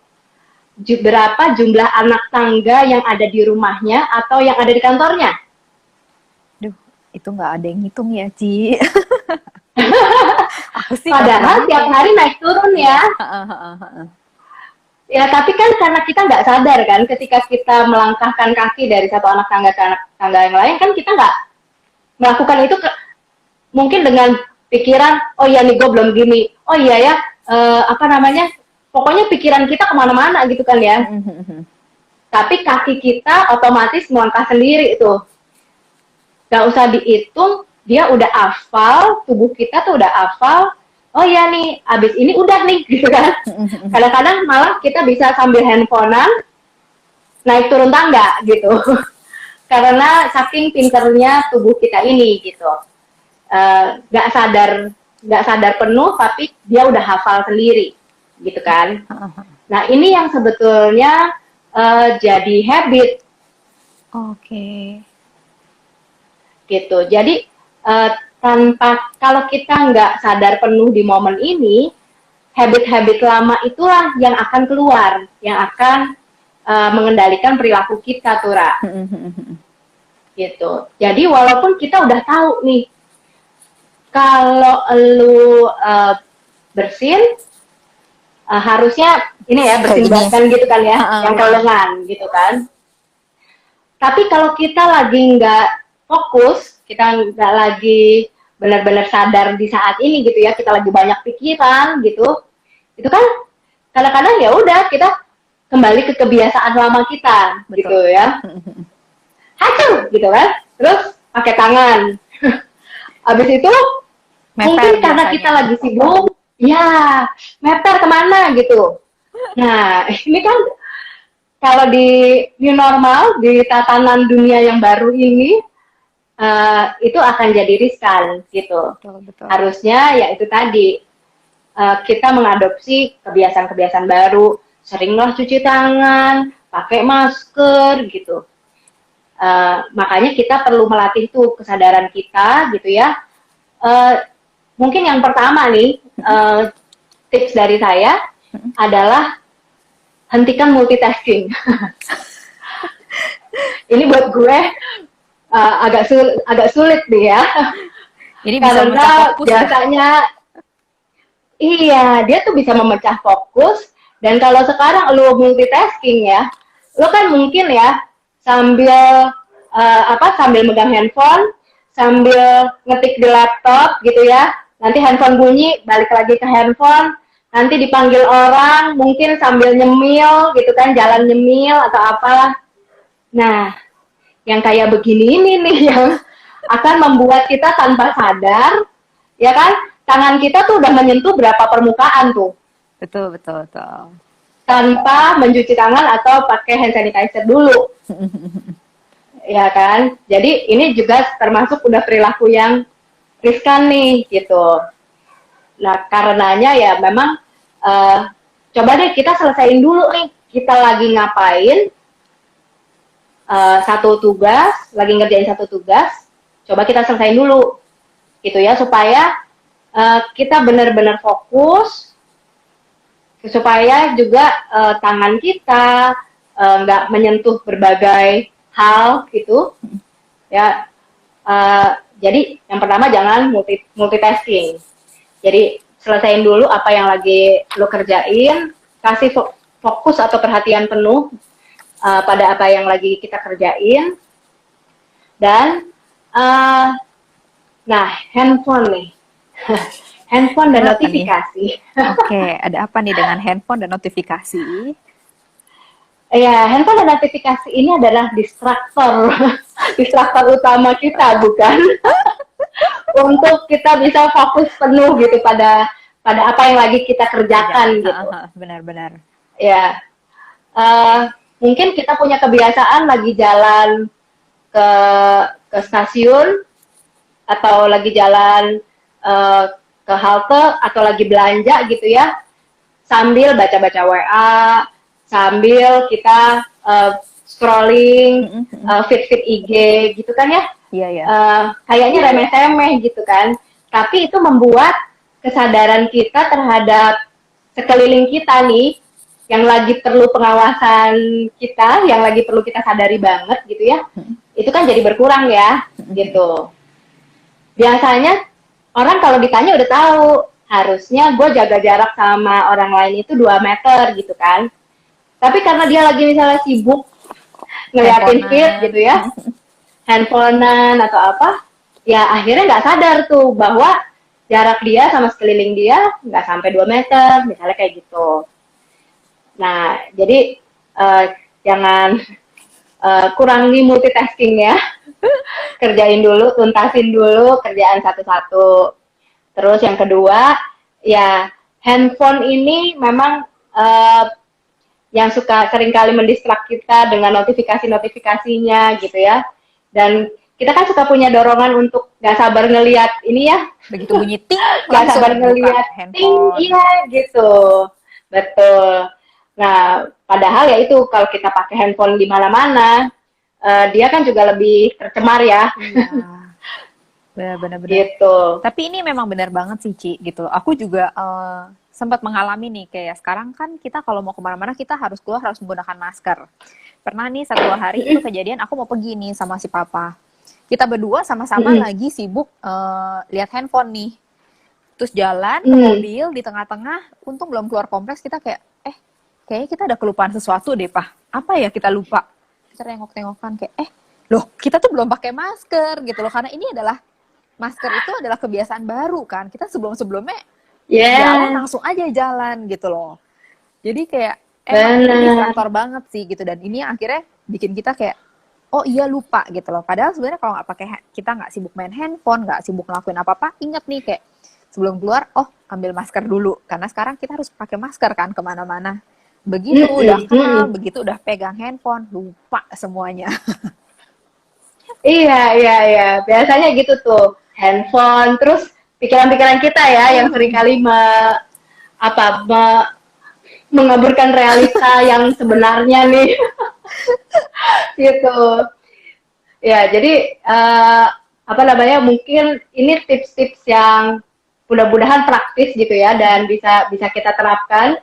berapa jumlah anak tangga yang ada di rumahnya atau yang ada di kantornya? Duh, itu nggak ada yang ngitung ya, Ci. Padahal tiap hari naik turun ya. Ya, tapi kan karena kita nggak sadar kan, ketika kita melangkahkan kaki dari satu anak tangga ke anak tangga yang lain, kan kita nggak melakukan itu mungkin dengan pikiran, oh ya nih gue belum gini, oh iya ya, pokoknya pikiran kita kemana-mana gitu kan ya. Tapi kaki kita otomatis melangkah sendiri itu. Gak usah dihitung, dia udah hafal, tubuh kita tuh udah hafal, oh ya nih, abis ini udah nih, gitu kan. Kadang-kadang malah kita bisa sambil handphonean, naik turun tangga gitu. Karena saking pinternya tubuh kita ini gitu. Gak sadar penuh, tapi dia udah hafal sendiri. Gitu kan. Nah, ini yang sebetulnya jadi habit. Oke. Gitu. Jadi kalau kita nggak sadar penuh di momen ini, habit-habit lama itulah yang akan keluar, yang akan mengendalikan perilaku kita, Tura. Gitu. Jadi walaupun kita udah tahu nih, kalau lu bersin, harusnya ini ya bersin gitu kan ya, yang ke lengan gitu kan. Tapi kalau kita lagi nggak fokus, kita nggak lagi benar-benar sadar di saat ini gitu ya, kita lagi banyak pikiran gitu, itu kan kadang-kadang ya udah kita kembali ke kebiasaan lama kita. Betul. Gitu ya. Hacu gitu kan, terus pakai tangan. Habis itu mungkin karena kita lagi sibuk, ya, meter kemana gitu. Nah, ini kan kalau di new normal, di tatanan dunia yang baru ini, itu akan jadi riskan gitu. Betul. Harusnya ya itu tadi, kita mengadopsi kebiasaan-kebiasaan baru, seringlah cuci tangan, pakai masker gitu. Makanya kita perlu melatih tuh kesadaran kita gitu ya. Mungkin yang pertama nih, tips dari saya adalah hentikan multitasking. Ini buat gue agak sulit nih ya. Ini bisa karena fokus biasanya Iya, dia tuh bisa memecah fokus. Dan kalau sekarang lu multitasking ya, lu kan mungkin ya sambil sambil megang handphone, sambil ngetik di laptop gitu ya. Nanti handphone bunyi, balik lagi ke handphone. Nanti dipanggil orang, mungkin sambil nyemil gitu kan, jalan nyemil atau apa. Nah, yang kayak begini ini nih yang akan membuat kita tanpa sadar, ya kan, tangan kita tuh udah menyentuh berapa permukaan tuh. Betul, betul, betul. Tanpa mencuci tangan atau pakai hand sanitizer dulu. Ya kan? Jadi ini juga termasuk udah perilaku yang riskan nih gitu. Nah, karenanya ya memang coba deh kita selesaiin dulu nih. Kita lagi ngapain, satu tugas, lagi ngerjain satu tugas, coba kita selesaiin dulu, gitu ya, supaya kita benar-benar fokus, supaya juga tangan kita nggak menyentuh berbagai hal, gitu, ya. Jadi yang pertama jangan multitasking. Jadi selesaiin dulu apa yang lagi lo kerjain, kasih fokus atau perhatian penuh pada apa yang lagi kita kerjain, dan nah, handphone nih. Handphone dan notifikasi. Oke, ada apa nih dengan handphone dan notifikasi? Ya, handphone dan notifikasi ini adalah distraktor. Distraktor utama kita, bukan? Untuk kita bisa fokus penuh gitu pada apa yang lagi kita kerjakan gitu. Benar-benar. Ya. Mungkin kita punya kebiasaan lagi jalan ke stasiun, atau lagi jalan ke halte, atau lagi belanja gitu ya, sambil baca-baca WA, sambil kita scrolling feed IG gitu kan ya. Iya, iya. Kayaknya remeh-temeh gitu kan, tapi itu membuat kesadaran kita terhadap sekeliling kita nih, yang lagi perlu pengawasan kita, yang lagi perlu kita sadari banget gitu ya, itu kan jadi berkurang ya, gitu. Biasanya orang kalau ditanya udah tahu, harusnya gue jaga jarak sama orang lain itu 2 meter gitu kan. Tapi karena dia lagi misalnya sibuk ngeliatin feed gitu ya, handphonean atau apa, ya akhirnya nggak sadar tuh bahwa jarak dia sama sekeliling dia nggak sampai 2 meter, misalnya kayak gitu. Nah, jadi jangan kurangi multitasking ya. Kerjain dulu, tuntasin dulu kerjaan satu-satu. Terus yang kedua, ya handphone ini memang yang suka seringkali mendistrak kita dengan notifikasi-notifikasinya gitu ya. Dan kita kan suka punya dorongan untuk gak sabar ngelihat ini ya. Begitu bunyi ting, gak sabar ngelihat ting, iya gitu. Betul. Nah, padahal ya itu kalau kita pakai handphone di mana-mana, dia kan juga lebih tercemar ya. Iya. Benar-benar. Gitu. Tapi ini memang benar banget sih, Ci, gitu. Aku juga sempat mengalami nih, kayak sekarang kan kita kalau mau kemana-mana kita harus keluar harus menggunakan masker. Pernah nih 1-2 hari itu kejadian aku mau pergi nih sama si papa. Kita berdua sama-sama lagi sibuk lihat handphone nih. Terus jalan ke mobil di tengah-tengah, untung belum keluar kompleks, kita kayak kayaknya kita ada kelupaan sesuatu deh, Pak. Apa ya kita lupa? Kita tengok-tengokan kayak, loh kita tuh belum pakai masker gitu loh. Karena ini adalah, masker itu adalah kebiasaan baru kan. Kita sebelum-sebelumnya jalan langsung aja jalan gitu loh. Jadi kayak, ini distraktor banget sih gitu. Dan ini akhirnya bikin kita kayak, oh iya lupa gitu loh. Padahal sebenarnya kalau nggak pakai, kita nggak sibuk main handphone, nggak sibuk ngelakuin apa-apa, inget nih kayak, sebelum keluar, ambil masker dulu. Karena sekarang kita harus pakai masker kan kemana-mana. Begitu udah kenal, begitu udah pegang handphone, lupa semuanya. Iya. Biasanya gitu tuh, handphone, terus pikiran-pikiran kita ya, yang seringkali mengaburkan realita yang sebenarnya nih. Gitu. Ya, jadi mungkin ini tips-tips yang mudah-mudahan praktis gitu ya, dan bisa kita terapkan.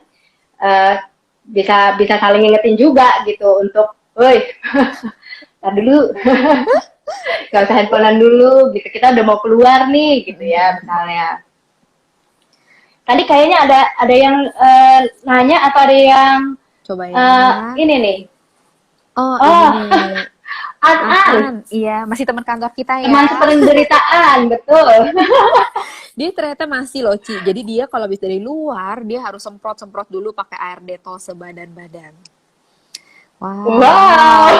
Bisa saling ngingetin juga gitu untuk, woi, tar dulu, gak usah handphonean dulu gitu, kita udah mau keluar nih gitu ya misalnya. Tadi kayaknya ada yang nanya atau ada yang Coba ya. ini nih. Oh, Oh, ini nih. An, Iya, masih teman kantor kita teman ya. sependeritaan, betul. Dia ternyata masih loh, Ci. Jadi dia kalau habis dari luar, dia harus semprot-semprot dulu pakai air detol sebadan-badan. Wow. Wow.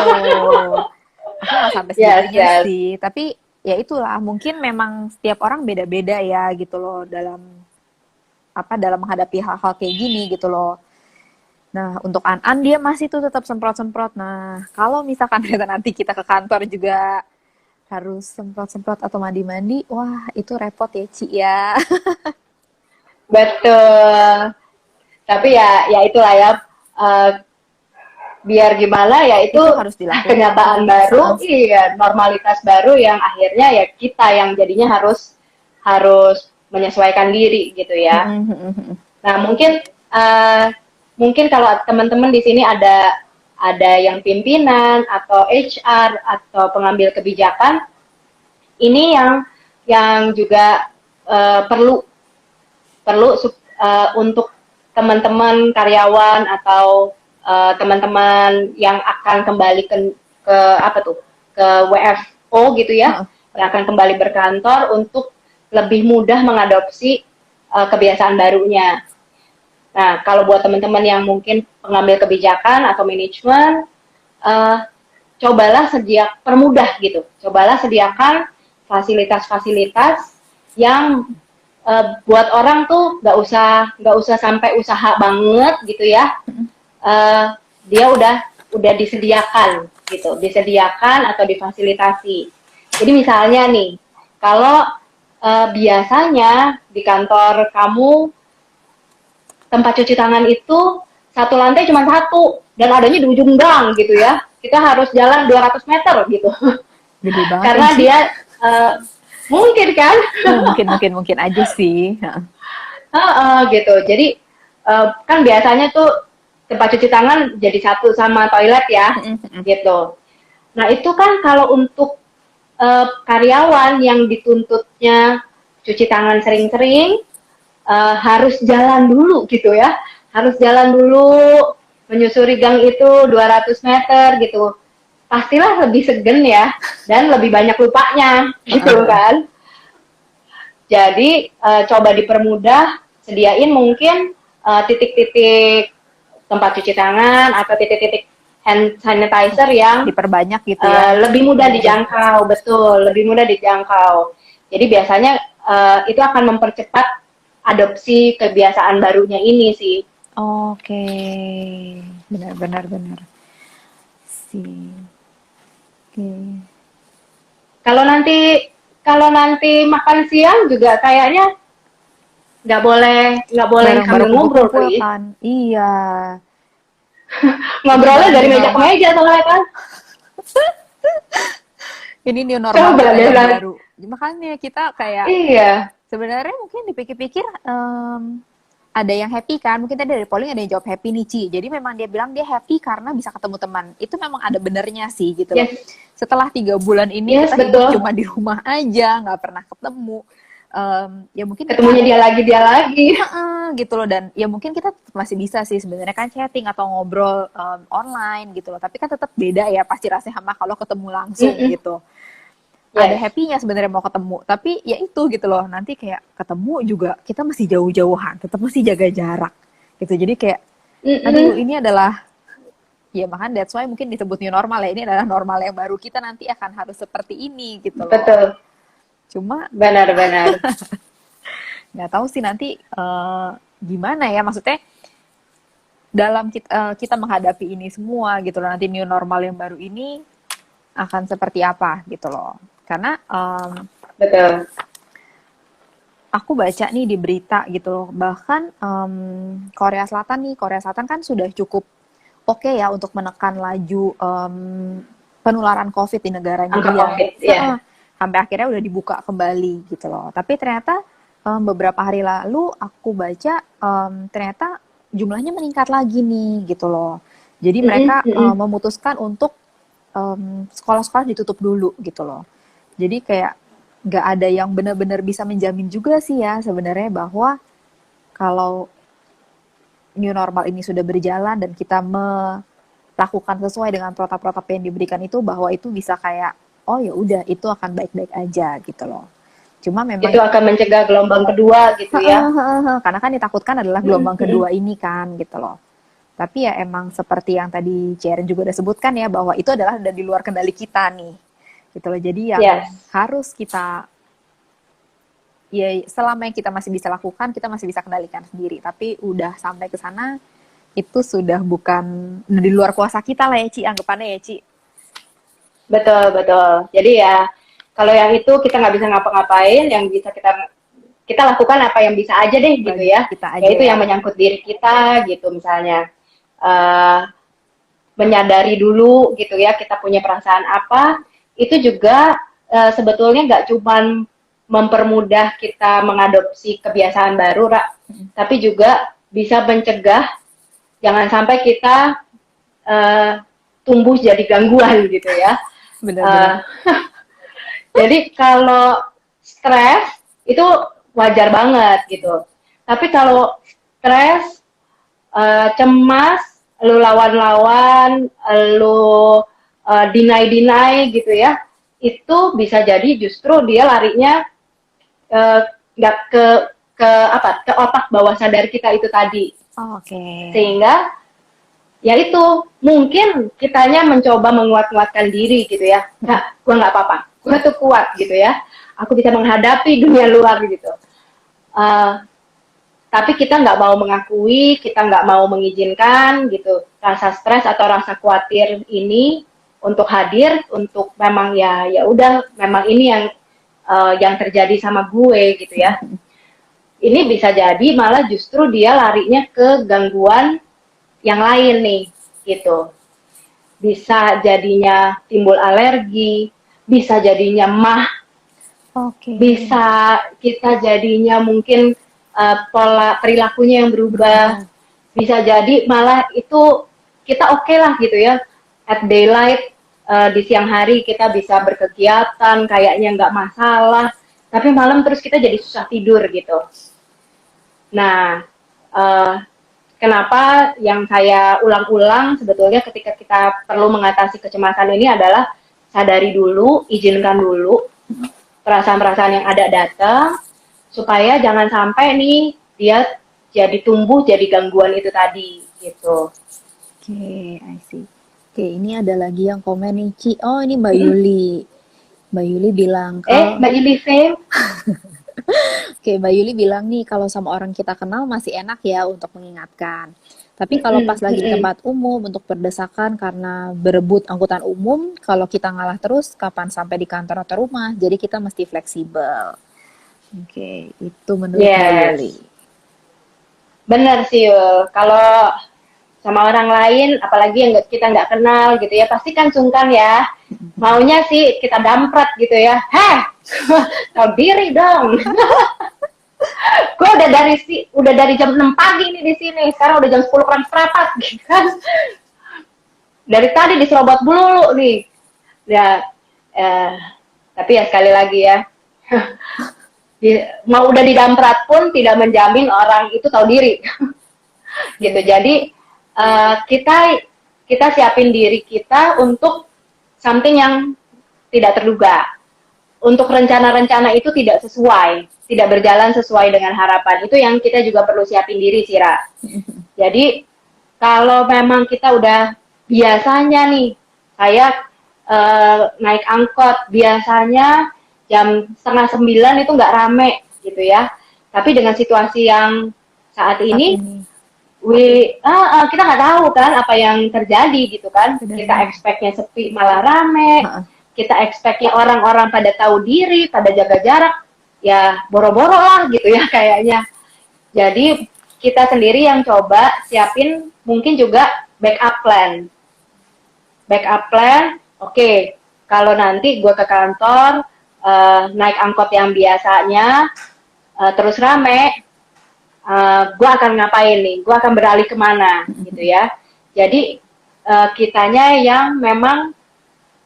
Aku nggak sampai Yes, segitunya yes. sih. Tapi ya itulah, mungkin memang setiap orang beda-beda ya gitu loh dalam menghadapi hal-hal kayak gini gitu loh. Nah, untuk An dia masih tuh tetap semprot-semprot. Nah, kalau misalkan ternyata nanti kita ke kantor juga harus semprot-semprot atau mandi-mandi, wah itu repot ya, Ci ya. Betul. Tapi ya itulah ya. eh, Biar gimana ya itu Itu harus dilakukan sih, kenyataan tapi baru, iya, normalitas baru yang akhirnya ya kita yang jadinya harus harus menyesuaikan diri gitu ya. Nah, mungkin kalau teman-teman di sini ada yang pimpinan atau HR atau pengambil kebijakan, ini yang juga perlu perlu untuk teman-teman karyawan atau teman-teman yang akan kembali ke apa tuh ke WFO gitu ya, yang akan kembali berkantor untuk lebih mudah mengadopsi kebiasaan barunya. Nah, kalau buat teman-teman yang mungkin pengambil kebijakan atau manajemen, uh, permudah gitu. Cobalah sediakan fasilitas-fasilitas yang buat orang tuh nggak usah sampai usaha banget gitu ya. Dia udah disediakan atau difasilitasi. Jadi misalnya nih, kalau biasanya di kantor kamu tempat cuci tangan itu satu lantai cuma satu dan adanya di ujung gang gitu ya. Kita harus jalan 200 meter gitu. Gede banget ya, Karena Ci. dia mungkin kan? Mungkin aja sih. Gitu. Jadi kan biasanya tuh tempat cuci tangan jadi satu sama toilet ya, gitu. Nah itu kan kalau untuk karyawan yang dituntutnya cuci tangan sering-sering, harus jalan dulu gitu ya, harus jalan dulu menyusuri gang itu 200 meter gitu. Pastilah lebih segen ya, dan lebih banyak lupanya gitu kan. Jadi coba dipermudah, sediain mungkin titik-titik tempat cuci tangan atau titik-titik hand sanitizer yang Diperbanyak gitu ya. lebih mudah dijangkau, betul, lebih mudah dijangkau. Jadi biasanya itu akan mempercepat adopsi kebiasaan barunya ini sih. Oke. Benar. Sih. Oke. Kalau nanti makan siang juga kayaknya nggak boleh sambil Bareng-bareng ngobrol kumpul-kumpul kali. kan. Iya. Ngobrolnya Ini dari new meja ke normal. meja soalnya kan. Ini new normal Coba era yang bilang, baru. Makanya kita kayak iya, sebenarnya mungkin dipikir-pikir ada yang happy kan, mungkin tadi dari polling ada yang jawab happy nih, Ci. Jadi memang dia bilang dia happy karena bisa ketemu teman. Itu memang ada benernya sih gitu loh. yes, Setelah 3 bulan ini yes kita hidup betul. cuma di rumah aja, nggak pernah ketemu. Ya mungkin kita Ketemunya dia lagi. gitu loh, dan ya mungkin kita masih bisa sih sebenarnya kan chatting atau ngobrol online gitu loh. Tapi kan tetap beda ya pasti rasanya sama kalau ketemu langsung gitu. Ada Yes. happy-nya sebenarnya mau ketemu, tapi ya itu gitu loh, nanti kayak ketemu juga kita masih jauh-jauhan, tetap masih jaga jarak gitu. Jadi kayak aduh ini adalah ya makanya that's why mungkin disebut new normal ya, ini adalah normal yang baru, kita nanti akan harus seperti ini gitu loh. Betul, Cuma benar-benar. nggak tahu sih nanti gimana ya, maksudnya dalam kita menghadapi ini semua gitu loh, nanti new normal yang baru ini akan seperti apa gitu loh. Karena Betul. aku baca nih di berita gitu loh, bahkan Korea Selatan kan sudah cukup oke ya untuk menekan laju penularan COVID di negaranya Angka dia. COVID, ya. Sampai akhirnya udah dibuka kembali gitu loh. Tapi ternyata beberapa hari lalu aku baca ternyata jumlahnya meningkat lagi nih gitu loh. Jadi mereka memutuskan untuk sekolah-sekolah ditutup dulu gitu loh. Jadi kayak nggak ada yang benar-benar bisa menjamin juga sih ya sebenarnya bahwa kalau new normal ini sudah berjalan dan kita melakukan sesuai dengan protap-protap yang diberikan itu, bahwa itu bisa kayak, oh ya udah, itu akan baik-baik aja gitu loh. Cuma memang Itu akan mencegah gelombang kedua gitu ya. karena kan ditakutkan adalah gelombang kedua ini kan gitu loh. Tapi ya emang seperti yang tadi Ceren juga udah sebutkan ya, bahwa itu adalah di luar kendali kita nih gitu loh. Jadi yang harus kita, ya selama yang kita masih bisa lakukan, kita masih bisa kendalikan sendiri. Tapi udah sampai ke sana, itu sudah bukan di luar kuasa kita lah ya Ci, anggapannya ya Ci. Betul, betul. Jadi ya kalau yang itu kita nggak bisa ngapa-ngapain, yang bisa kita lakukan apa yang bisa aja deh gitu ya. Yaitu yang menyangkut diri kita gitu, misalnya menyadari dulu gitu ya, kita punya perasaan apa. Itu juga sebetulnya nggak cuman mempermudah kita mengadopsi kebiasaan baru, tapi juga bisa mencegah jangan sampai kita tumbuh jadi gangguan gitu ya. Benar-benar. Jadi kalau stres itu wajar banget gitu. Tapi kalau stres, cemas, lu lawan-lawan, lu deny gitu ya, itu bisa jadi justru dia larinya nggak ke otak bawah sadar kita itu tadi. Sehingga ya itu mungkin kitanya mencoba menguat-nguatkan diri gitu ya. Nah, gue nggak apa-apa, gue tuh kuat gitu ya, aku bisa menghadapi dunia luar gitu. Tapi kita nggak mau mengakui, kita nggak mau mengizinkan gitu rasa stres atau rasa khawatir ini untuk hadir, untuk memang ya udah, memang ini yang terjadi sama gue gitu ya. Ini bisa jadi malah justru dia larinya ke gangguan yang lain nih, gitu. Bisa jadinya timbul alergi, bisa jadinya mah, bisa kita jadinya mungkin pola perilakunya yang berubah, bisa jadi malah itu kita oke lah gitu ya, at daylight, di siang hari kita bisa berkegiatan, kayaknya nggak masalah, tapi malam terus kita jadi susah tidur gitu. Nah, kenapa yang saya ulang-ulang sebetulnya ketika kita perlu mengatasi kecemasan ini adalah sadari dulu, izinkan dulu perasaan-perasaan yang ada datang, supaya jangan sampai nih dia jadi tumbuh jadi gangguan itu tadi gitu. Oke, I see. Oke, ini ada lagi yang komen nih Ci. Oh, ini Mbak Yuli. Mbak Yuli bilang Mbak Yuli Fame. Oke, Mbak Yuli bilang nih, kalau sama orang kita kenal masih enak ya untuk mengingatkan. Tapi kalau pas lagi di tempat umum untuk berdesakan karena berebut angkutan umum, kalau kita ngalah terus, kapan sampai di kantor atau rumah? Jadi kita mesti fleksibel. Oke, itu menurut Mbak Yuli. Benar sih, Yul. Kalau sama orang lain, apalagi yang kita nggak kenal gitu ya, pasti kan sungkan ya. Maunya sih kita damprat gitu ya. Heh, tahu diri dong. Gue udah dari jam 6 pagi nih di sini. Sekarang udah jam 10 kurang seperempat gitu kan. Dari tadi diserobot bulu nih. Ya, tapi ya sekali lagi ya. Mau udah didamprat pun tidak menjamin orang itu tahu diri. Gitu. Jadi kita siapin diri kita untuk something yang tidak terduga. Untuk rencana-rencana itu tidak sesuai, tidak berjalan sesuai dengan harapan. Itu yang kita juga perlu siapin diri, Sira. Jadi, kalau memang kita udah biasanya nih, kayak naik angkot, biasanya jam 8:30 itu nggak rame, gitu ya. Tapi dengan situasi yang saat ini, kita nggak tahu kan apa yang terjadi, gitu kan. Kita expect-nya sepi malah rame. Kita expect-nya orang-orang pada tahu diri, pada jaga jarak, ya boro-boro lah gitu ya kayaknya. Jadi kita sendiri yang coba siapin mungkin juga backup plan. Backup plan, oke, kalau nanti gue ke kantor, naik angkot yang biasanya, terus rame, gue akan ngapain nih, gue akan beralih kemana gitu ya. Jadi kitanya yang memang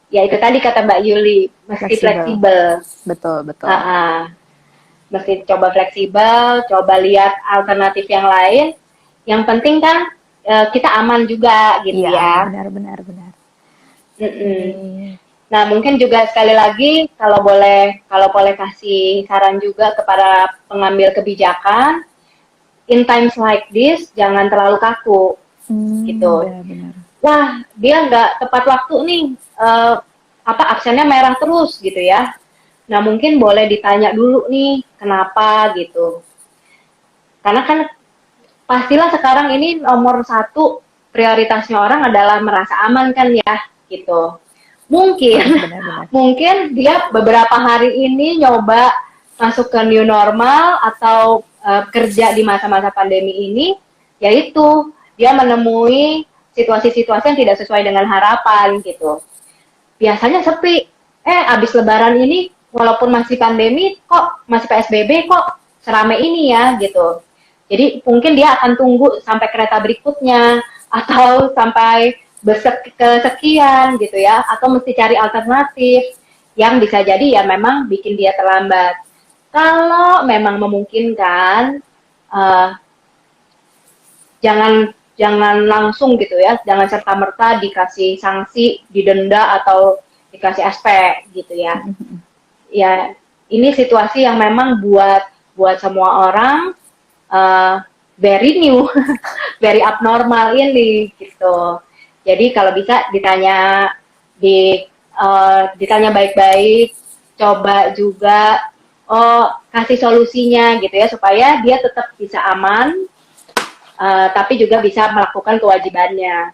ya itu tadi kata Mbak Yuli, mesti fleksibel. Betul. mesti coba fleksibel, coba lihat alternatif yang lain. Yang penting kan kita aman juga gitu Iya, ya. benar-benar benar. Mm-mm. Oke. Nah, mungkin juga sekali lagi kalau boleh kasih saran juga kepada pengambil kebijakan, in times like this jangan terlalu kaku gitu. Benar-benar. Wah, dia nggak tepat waktu nih, aksennya merah terus gitu ya. Nah, mungkin boleh ditanya dulu nih kenapa gitu. Karena kan pastilah sekarang ini nomor satu prioritasnya orang adalah merasa aman kan ya gitu. Mungkin Benar-benar. mungkin dia beberapa hari ini nyoba masuk ke new normal atau kerja di masa-masa pandemi ini, yaitu dia menemui situasi-situasi yang tidak sesuai dengan harapan gitu. Biasanya sepi. Abis lebaran ini walaupun masih pandemi kok masih PSBB kok serame ini ya gitu. Jadi mungkin dia akan tunggu sampai kereta berikutnya atau sampai kesekian gitu ya, atau mesti cari alternatif yang bisa jadi ya memang bikin dia terlambat. Kalau memang memungkinkan, uh, jangan jangan langsung gitu ya, jangan serta merta dikasih sanksi, didenda atau dikasih SP gitu ya. Ya ini situasi yang memang buat semua orang very new, very abnormal ini gitu. Jadi kalau bisa ditanya baik-baik, coba juga kasih solusinya gitu ya supaya dia tetap bisa aman, tapi juga bisa melakukan kewajibannya.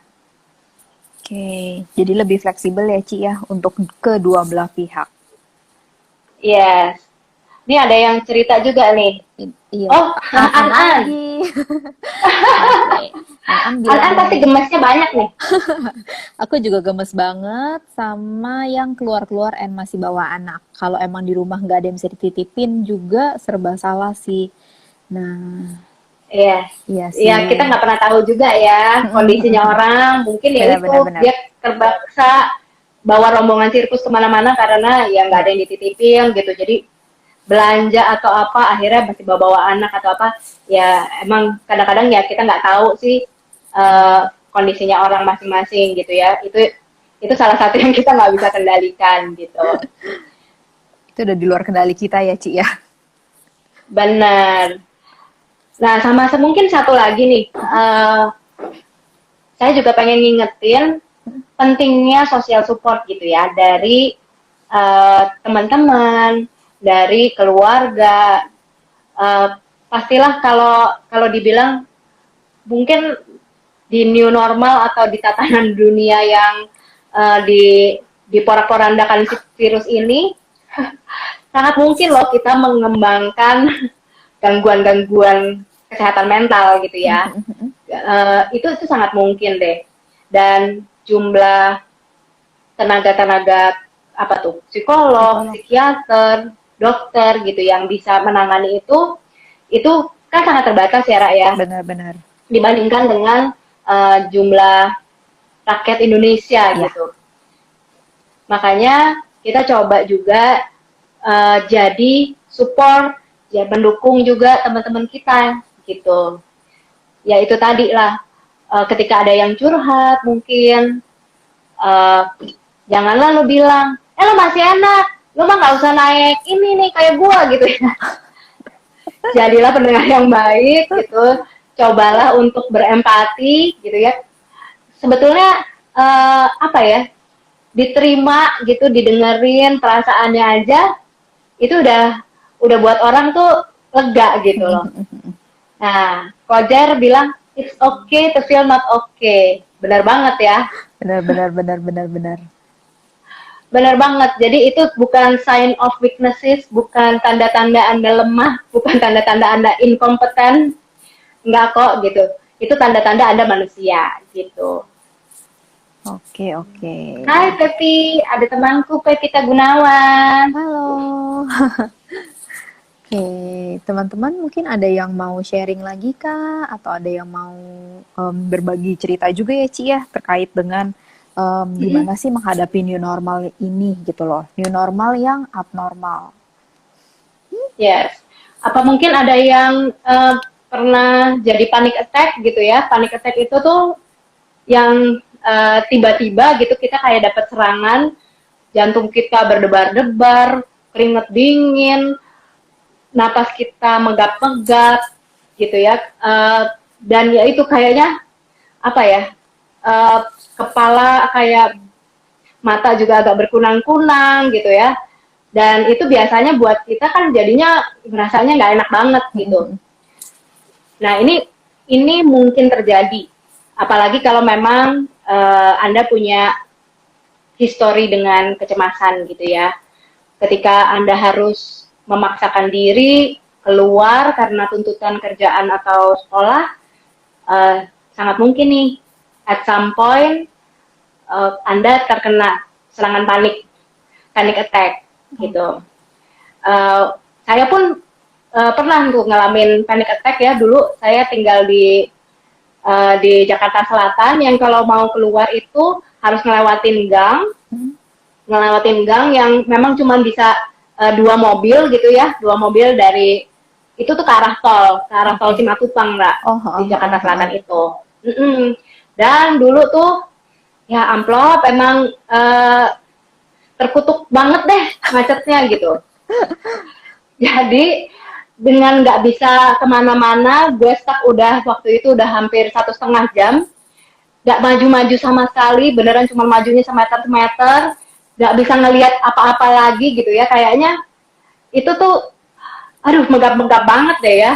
Oke, jadi lebih fleksibel ya Ci ya untuk kedua belah pihak. Yes. Ini ada yang cerita juga nih. Iya. Oh, An An. lagi. Oke. An pasti gemesnya banyak nih. Aku juga gemes banget sama yang keluar-keluar and masih bawa anak. Kalau emang di rumah nggak ada yang bisa dititipin juga serba salah sih. Nah, Iya. iya sih. Ya, kita nggak pernah tahu juga ya kondisinya orang. Mungkin ya itu dia terpaksa bawa rombongan sirkus kemana-mana karena ya nggak ada yang dititipin gitu. Jadi belanja atau apa akhirnya masih bawa anak atau apa. Ya emang kadang-kadang ya kita nggak tahu sih kondisinya orang masing-masing gitu ya. Itu salah satu yang kita nggak bisa kendalikan gitu. Itu udah di luar kendali kita ya Ci ya. Benar. Nah, sama mungkin satu lagi nih, saya juga pengen ngingetin pentingnya social support gitu ya dari teman-teman, dari keluarga. Pastilah kalau dibilang mungkin di new normal atau di tatanan dunia yang diporak-porandakan virus ini, sangat mungkin loh kita mengembangkan gangguan-gangguan kesehatan mental gitu ya. Itu sangat mungkin deh. Dan jumlah tenaga-tenaga apa tuh, psikolog, psikiater, dokter gitu yang bisa menangani itu kan sangat terbatas ya Ra ya. Benar-benar. Dibandingkan dengan jumlah rakyat Indonesia gitu. Makanya kita coba juga jadi support, ya mendukung juga teman-teman kita gitu. Ya itu tadi lah, ketika ada yang curhat mungkin janganlah lo bilang, lo masih enak, lo mah nggak usah naik ini nih kayak gua gitu ya. Jadilah pendengar yang baik gitu, cobalah untuk berempati gitu ya. Sebetulnya apa ya, diterima gitu, didengerin perasaannya aja, itu udah buat orang tuh lega gitu loh. Nah, Kojer bilang it's okay to feel not okay. Benar banget ya. Benar. Benar banget. Jadi itu bukan sign of weaknesses, bukan tanda-tanda Anda lemah, bukan tanda-tanda Anda inkompeten. Enggak kok gitu. Itu tanda-tanda Anda manusia gitu. Oke. Hai Pepi, ada temanku Pepita Gunawan. Halo. Oke, teman-teman mungkin ada yang mau sharing lagi kah? Atau ada yang mau berbagi cerita juga ya Ci ya terkait dengan gimana sih menghadapi new normal ini gitu loh. New normal yang abnormal. Yes. Apa mungkin ada yang pernah jadi panic attack gitu ya? Panic attack itu tuh yang tiba-tiba gitu kita kayak dapat serangan, jantung kita berdebar-debar, keringet dingin, napas kita megap-megap gitu ya. Dan ya itu kayaknya apa ya? Kepala kayak mata juga agak berkunang-kunang gitu ya. Dan itu biasanya buat kita kan jadinya rasanya nggak enak banget gitu. Nah ini mungkin terjadi, apalagi kalau memang Anda punya histori dengan kecemasan gitu ya. Ketika Anda harus memaksakan diri keluar karena tuntutan kerjaan atau sekolah, sangat mungkin nih at some point Anda terkena serangan panic attack gitu. Saya pun pernah tuh ngalamin panic attack ya. Dulu saya tinggal di Jakarta Selatan yang kalau mau keluar itu harus ngelewatin gang yang memang cuma bisa 2 mobil gitu ya, 2 mobil dari itu tuh ke arah tol Simatupang, Mbak, di Jakarta Selatan itu. Dan dulu tuh ya amplop emang terkutuk banget deh macetnya gitu. Jadi dengan nggak bisa kemana-mana, gue stuck waktu itu udah hampir 1,5 jam, nggak maju-maju sama sekali, beneran cuma majunya semeter, nggak bisa ngelihat apa-apa lagi gitu ya. Kayaknya itu tuh, aduh megap-megap banget deh ya.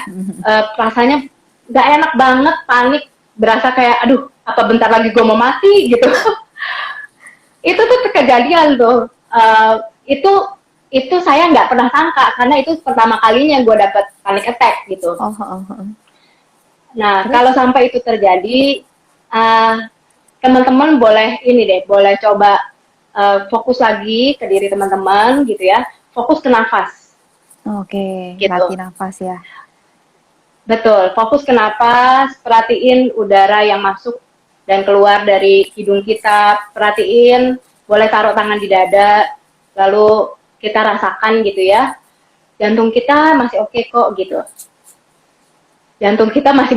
Rasanya nggak enak banget, panik, berasa kayak aduh apa bentar lagi gue mau mati gitu. Itu tuh kejadian tuh. Itu saya nggak pernah sangka karena itu pertama kalinya gue dapet panic attack gitu. Nah kalau sampai itu terjadi, teman-teman boleh boleh coba fokus lagi ke diri teman-teman gitu ya, fokus ke nafas. Gitu. Latih nafas ya. Betul, fokus ke nafas, perhatiin udara yang masuk dan keluar dari hidung kita, perhatiin, boleh taruh tangan di dada, lalu kita rasakan gitu ya, jantung kita masih oke kok gitu. Jantung kita masih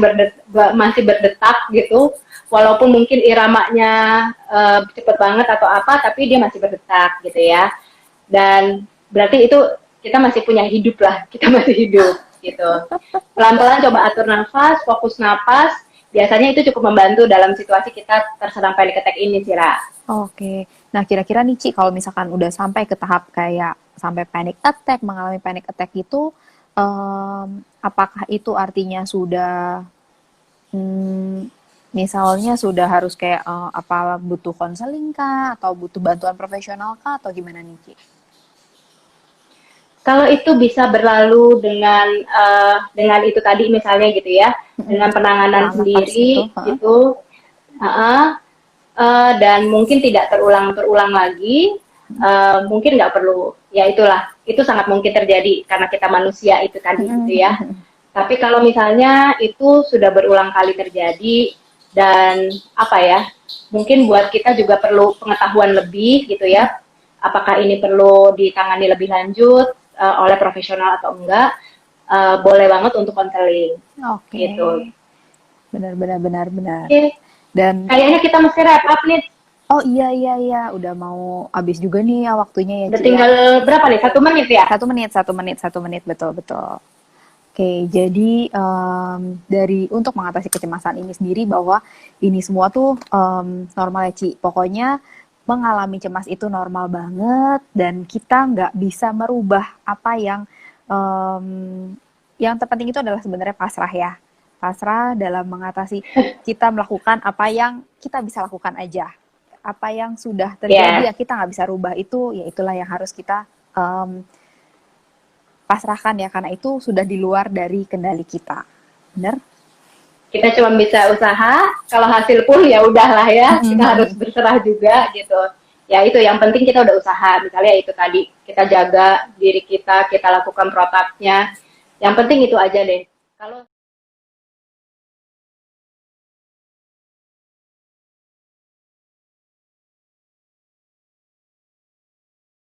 berdetak gitu, walaupun mungkin iramanya cepet banget atau apa, tapi dia masih berdetak gitu ya. Dan berarti itu kita masih punya hidup lah, kita masih hidup gitu. Pelan-pelan coba atur nafas, fokus nafas, biasanya itu cukup membantu dalam situasi kita terserang panic attack ini sih, Ra. Nah kira-kira nih Ci, kalau misalkan udah sampai ke tahap kayak sampai panic attack, mengalami panic attack itu, apakah itu artinya sudah misalnya sudah harus kayak apa butuh konseling kah atau butuh bantuan profesional kah atau gimana nih Ci? Kalau itu bisa berlalu dengan itu tadi misalnya gitu ya, dengan penanganan sendiri gitu, dan mungkin tidak terulang lagi, mungkin nggak perlu, ya itulah, itu sangat mungkin terjadi karena kita manusia itu tadi gitu ya. Tapi kalau misalnya itu sudah berulang kali terjadi dan apa ya, mungkin buat kita juga perlu pengetahuan lebih gitu ya, apakah ini perlu ditangani lebih lanjut oleh profesional atau enggak, boleh banget untuk konseling. Gitu. Benar. Dan kayaknya kita mesti wrap up nih. Oh iya, udah mau habis juga nih ya waktunya ya. Udah tinggal berapa nih? 1 menit ya? 1 menit, betul. Jadi dari untuk mengatasi kecemasan ini sendiri, bahwa ini semua tuh normal ya Ci. Pokoknya mengalami cemas itu normal banget dan kita nggak bisa merubah apa yang terpenting itu adalah sebenarnya pasrah ya. Pasrah dalam mengatasi, kita melakukan apa yang kita bisa lakukan aja. Apa yang sudah terjadi ya kita nggak bisa rubah, itu ya itulah yang harus kita pasrahkan ya, karena itu sudah di luar dari kendali kita. Bener? Kita cuma bisa usaha, kalau hasil pun ya udahlah ya, kita harus berserah juga gitu. Ya itu yang penting kita udah usaha, misalnya itu tadi, kita jaga diri kita lakukan protapnya. Yang penting itu aja deh. Kalau